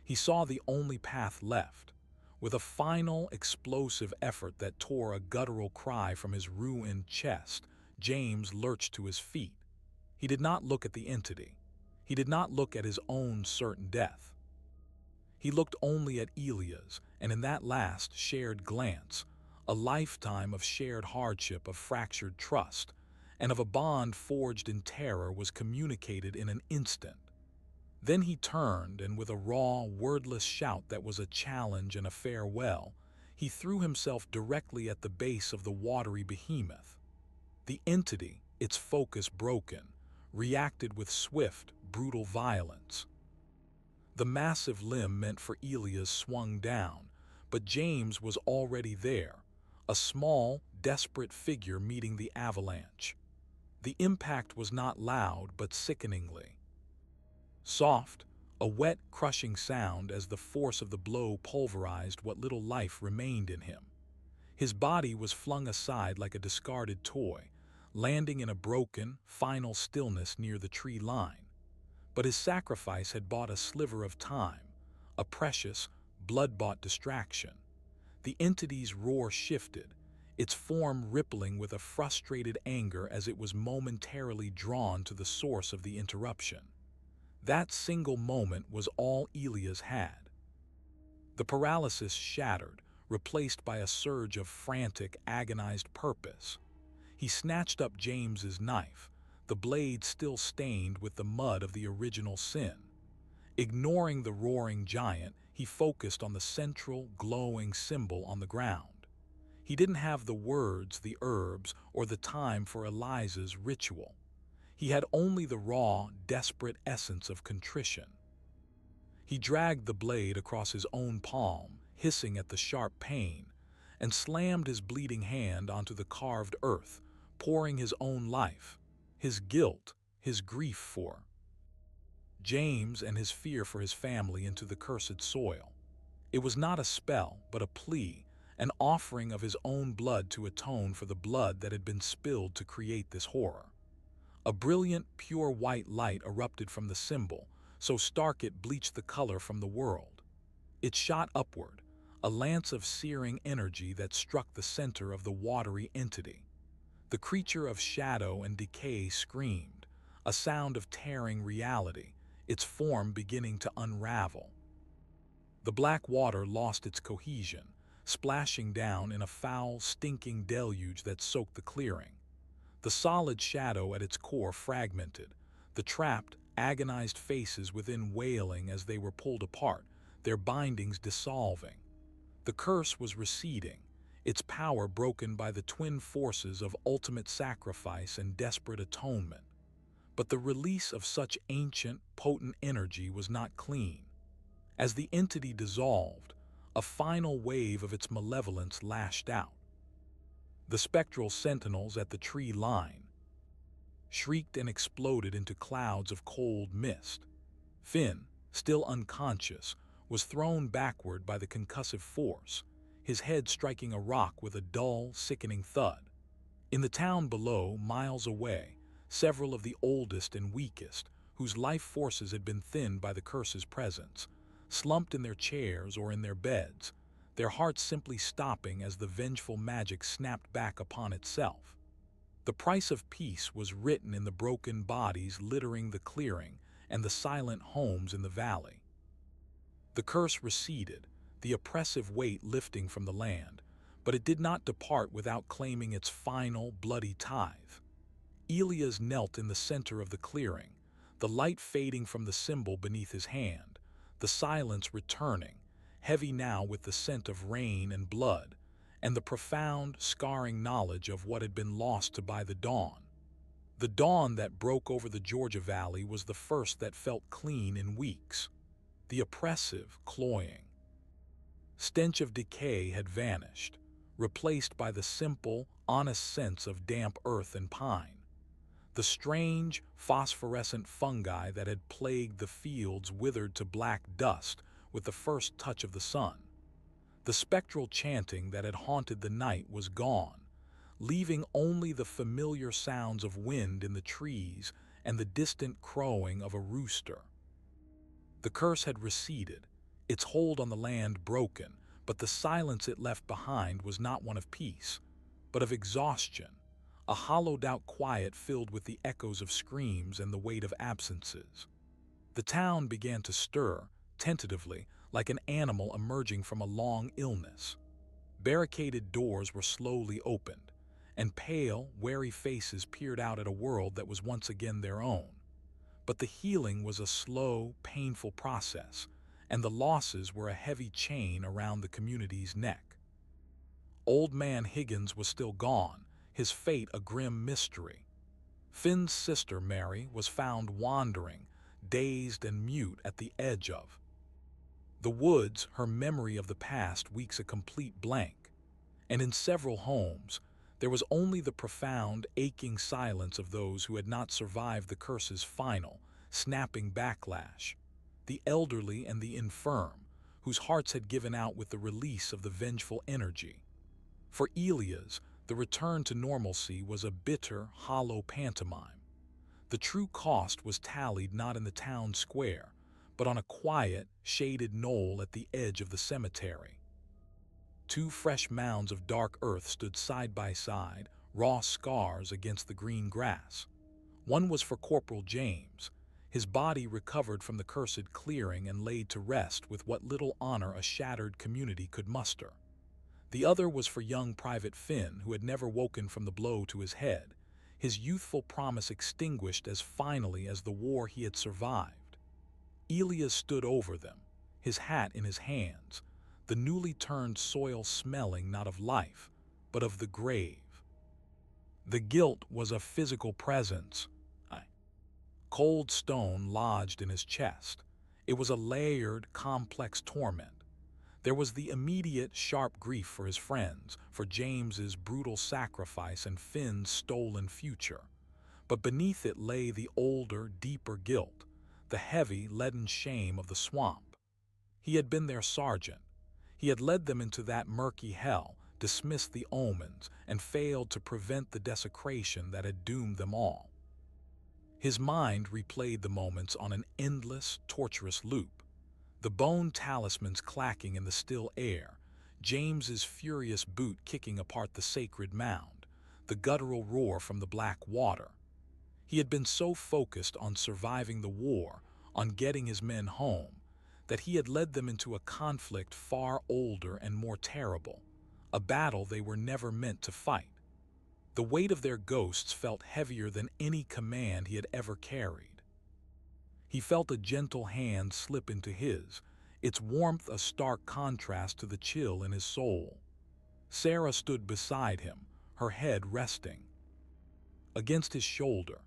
He saw the only path left. With a final, explosive effort that tore a guttural cry from his ruined chest, James lurched to his feet. He did not look at the entity. He did not look at his own certain death. He looked only at Elias, and in that last shared glance, a lifetime of shared hardship, of fractured trust, and of a bond forged in terror was communicated in an instant. Then he turned, and with a raw, wordless shout that was a challenge and a farewell, he threw himself directly at the base of the watery behemoth. The entity, its focus broken, reacted with swift, brutal violence. The massive limb meant for Elias swung down, but James was already there, a small, desperate figure meeting the avalanche. The impact was not loud, but sickeningly soft, a wet, crushing sound as the force of the blow pulverized what little life remained in him. His body was flung aside like a discarded toy, landing in a broken, final stillness near the tree line. But his sacrifice had bought a sliver of time, a precious, blood-bought distraction. The entity's roar shifted, its form rippling with a frustrated anger as it was momentarily drawn to the source of the interruption. That single moment was all Elias had. The paralysis shattered, replaced by a surge of frantic, agonized purpose. He snatched up James's knife, the blade still stained with the mud of the original sin. Ignoring the roaring giant, he focused on the central, glowing symbol on the ground. He didn't have the words, the herbs, or the time for Eliza's ritual. He had only the raw, desperate essence of contrition. He dragged the blade across his own palm, hissing at the sharp pain, and slammed his bleeding hand onto the carved earth, pouring his own life, his guilt, his grief for James and his fear for his family into the cursed soil. It was not a spell, but a plea, an offering of his own blood to atone for the blood that had been spilled to create this horror. A brilliant, pure white light erupted from the symbol, so stark it bleached the color from the world. It shot upward, a lance of searing energy that struck the center of the watery entity. The creature of shadow and decay screamed, a sound of tearing reality, its form beginning to unravel. The black water lost its cohesion, splashing down in a foul, stinking deluge that soaked the clearing. The solid shadow at its core fragmented, the trapped, agonized faces within wailing as they were pulled apart, their bindings dissolving. The curse was receding, its power broken by the twin forces of ultimate sacrifice and desperate atonement. But the release of such ancient, potent energy was not clean. As the entity dissolved, a final wave of its malevolence lashed out. The spectral sentinels at the tree line shrieked and exploded into clouds of cold mist. Finn, still unconscious, was thrown backward by the concussive force, his head striking a rock with a dull, sickening thud. In the town below, miles away, several of the oldest and weakest, whose life forces had been thinned by the curse's presence, slumped in their chairs or in their beds, their hearts simply stopping as the vengeful magic snapped back upon itself. The price of peace was written in the broken bodies littering the clearing and the silent homes in the valley. The curse receded, the oppressive weight lifting from the land, but it did not depart without claiming its final, bloody tithe. Elias knelt in the center of the clearing, the light fading from the symbol beneath his hand, the silence returning, heavy now with the scent of rain and blood, and the profound, scarring knowledge of what had been lost to by the dawn. The dawn that broke over the Georgia Valley was the first that felt clean in weeks. The oppressive, cloying stench of decay had vanished, replaced by the simple, honest sense of damp earth and pine. The strange, phosphorescent fungi that had plagued the fields withered to black dust with the first touch of the sun. The spectral chanting that had haunted the night was gone, leaving only the familiar sounds of wind in the trees and the distant crowing of a rooster. The curse had receded, its hold on the land broken, but the silence it left behind was not one of peace, but of exhaustion, a hollowed-out quiet filled with the echoes of screams and the weight of absences. The town began to stir, tentatively, like an animal emerging from a long illness. Barricaded doors were slowly opened, and pale, wary faces peered out at a world that was once again their own. But the healing was a slow, painful process, and the losses were a heavy chain around the community's neck. Old Man Higgins was still gone, his fate a grim mystery. Finn's sister, Mary, was found wandering, dazed and mute at the edge of the woods, her memory of the past weeks a complete blank. And in several homes, there was only the profound, aching silence of those who had not survived the curse's final, snapping backlash. The elderly and the infirm, whose hearts had given out with the release of the vengeful energy. For Elias, the return to normalcy was a bitter, hollow pantomime. The true cost was tallied not in the town square, but on a quiet, shaded knoll at the edge of the cemetery. Two fresh mounds of dark earth stood side by side, raw scars against the green grass. One was for Corporal James, his body recovered from the cursed clearing and laid to rest with what little honor a shattered community could muster. The other was for young Private Finn, who had never woken from the blow to his head, his youthful promise extinguished as finally as the war he had survived. Elias stood over them, his hat in his hands, the newly turned soil smelling not of life, but of the grave. The guilt was a physical presence. Cold stone lodged in his chest. It was a layered, complex torment. There was the immediate, sharp grief for his friends, for James's brutal sacrifice and Finn's stolen future. But beneath it lay the older, deeper guilt, the heavy, leaden shame of the swamp. He had been their sergeant. He had led them into that murky hell, dismissed the omens, and failed to prevent the desecration that had doomed them all. His mind replayed the moments on an endless, torturous loop. The bone talismans clacking in the still air, James's furious boot kicking apart the sacred mound, the guttural roar from the black water. He had been so focused on surviving the war, on getting his men home, that he had led them into a conflict far older and more terrible, a battle they were never meant to fight. The weight of their ghosts felt heavier than any command he had ever carried. He felt a gentle hand slip into his, its warmth a stark contrast to the chill in his soul. Sarah stood beside him, her head resting against his shoulder.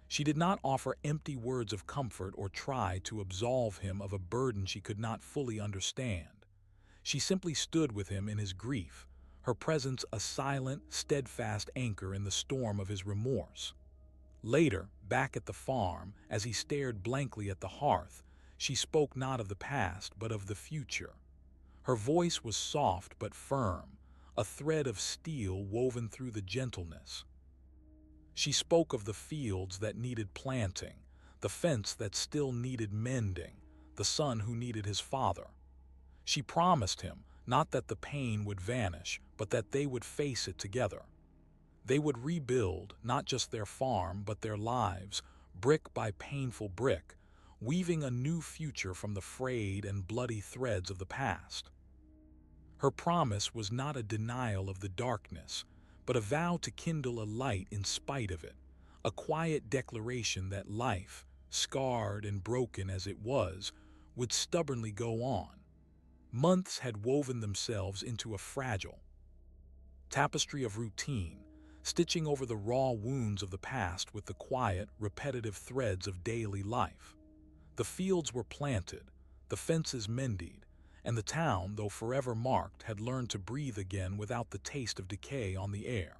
She did not offer empty words of comfort or try to absolve him of a burden she could not fully understand. She simply stood with him in his grief, her presence a silent, steadfast anchor in the storm of his remorse. Later, back at the farm, as he stared blankly at the hearth, she spoke not of the past but of the future. Her voice was soft but firm, a thread of steel woven through the gentleness. She spoke of the fields that needed planting, the fence that still needed mending, the son who needed his father. She promised him not that the pain would vanish, but that they would face it together. They would rebuild not just their farm, but their lives, brick by painful brick, weaving a new future from the frayed and bloody threads of the past. Her promise was not a denial of the darkness, but a vow to kindle a light in spite of it, a quiet declaration that life, scarred and broken as it was, would stubbornly go on. Months had woven themselves into a fragile tapestry of routine, stitching over the raw wounds of the past with the quiet, repetitive threads of daily life. The fields were planted, the fences mended, and the town, though forever marked, had learned to breathe again without the taste of decay on the air.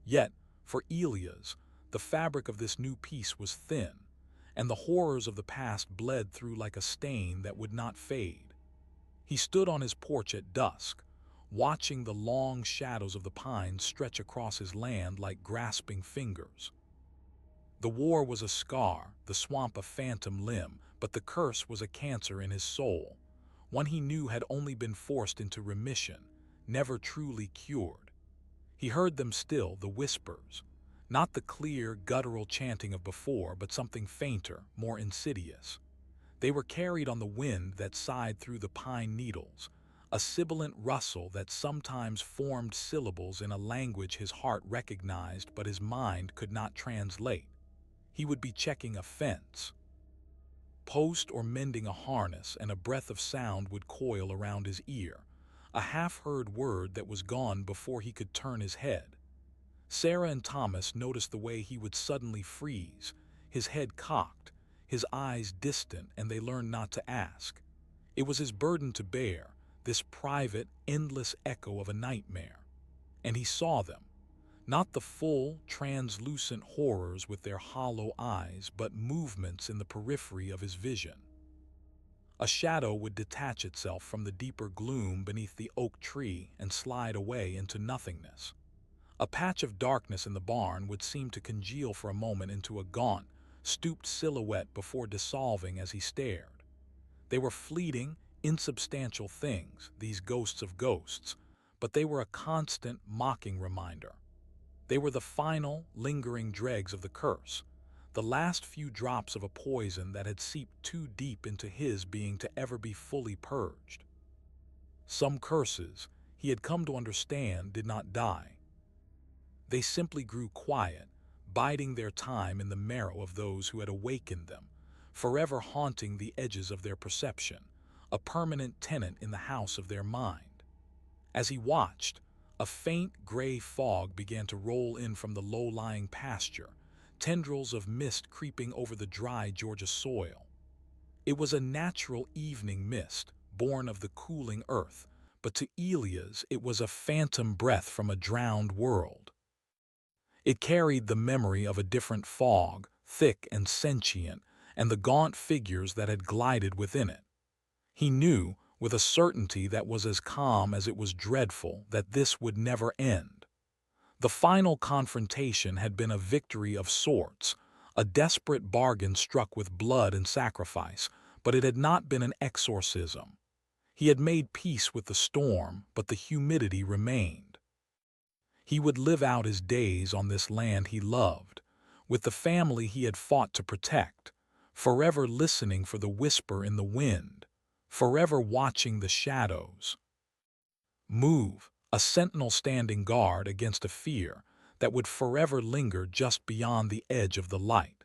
Yet, for Elias, the fabric of this new peace was thin, and the horrors of the past bled through like a stain that would not fade. He stood on his porch at dusk, watching the long shadows of the pines stretch across his land like grasping fingers. The war was a scar, the swamp a phantom limb, but the curse was a cancer in his soul, one he knew had only been forced into remission, never truly cured. He heard them still, the whispers, not the clear, guttural chanting of before, but something fainter, more insidious. They were carried on the wind that sighed through the pine needles, a sibilant rustle that sometimes formed syllables in a language his heart recognized but his mind could not translate. He would be checking a fence, post, or mending a harness, and a breath of sound would coil around his ear, a half-heard word that was gone before he could turn his head. Sarah and Thomas noticed the way he would suddenly freeze, his head cocked, his eyes distant, and they learned not to ask. It was his burden to bear, this private, endless echo of a nightmare. And he saw them, not the full, translucent horrors with their hollow eyes, but movements in the periphery of his vision. A shadow would detach itself from the deeper gloom beneath the oak tree and slide away into nothingness. A patch of darkness in the barn would seem to congeal for a moment into a gaunt, stooped silhouette before dissolving as he stared. They were fleeting, insubstantial things, these ghosts of ghosts, but they were a constant, mocking reminder. They were the final, lingering dregs of the curse, the last few drops of a poison that had seeped too deep into his being to ever be fully purged. Some curses, he had come to understand, did not die. They simply grew quiet, biding their time in the marrow of those who had awakened them, forever haunting the edges of their perception, a permanent tenant in the house of their mind. As he watched, a faint gray fog began to roll in from the low-lying pasture, tendrils of mist creeping over the dry Georgia soil. It was a natural evening mist, born of the cooling earth, but to Elias it was a phantom breath from a drowned world. It carried the memory of a different fog, thick and sentient, and the gaunt figures that had glided within it. He knew, with a certainty that was as calm as it was dreadful, that this would never end. The final confrontation had been a victory of sorts, a desperate bargain struck with blood and sacrifice, but it had not been an exorcism. He had made peace with the storm, but the humidity remained. He would live out his days on this land he loved, with the family he had fought to protect, forever listening for the whisper in the wind, forever watching the shadows move, a sentinel standing guard against a fear that would forever linger just beyond the edge of the light.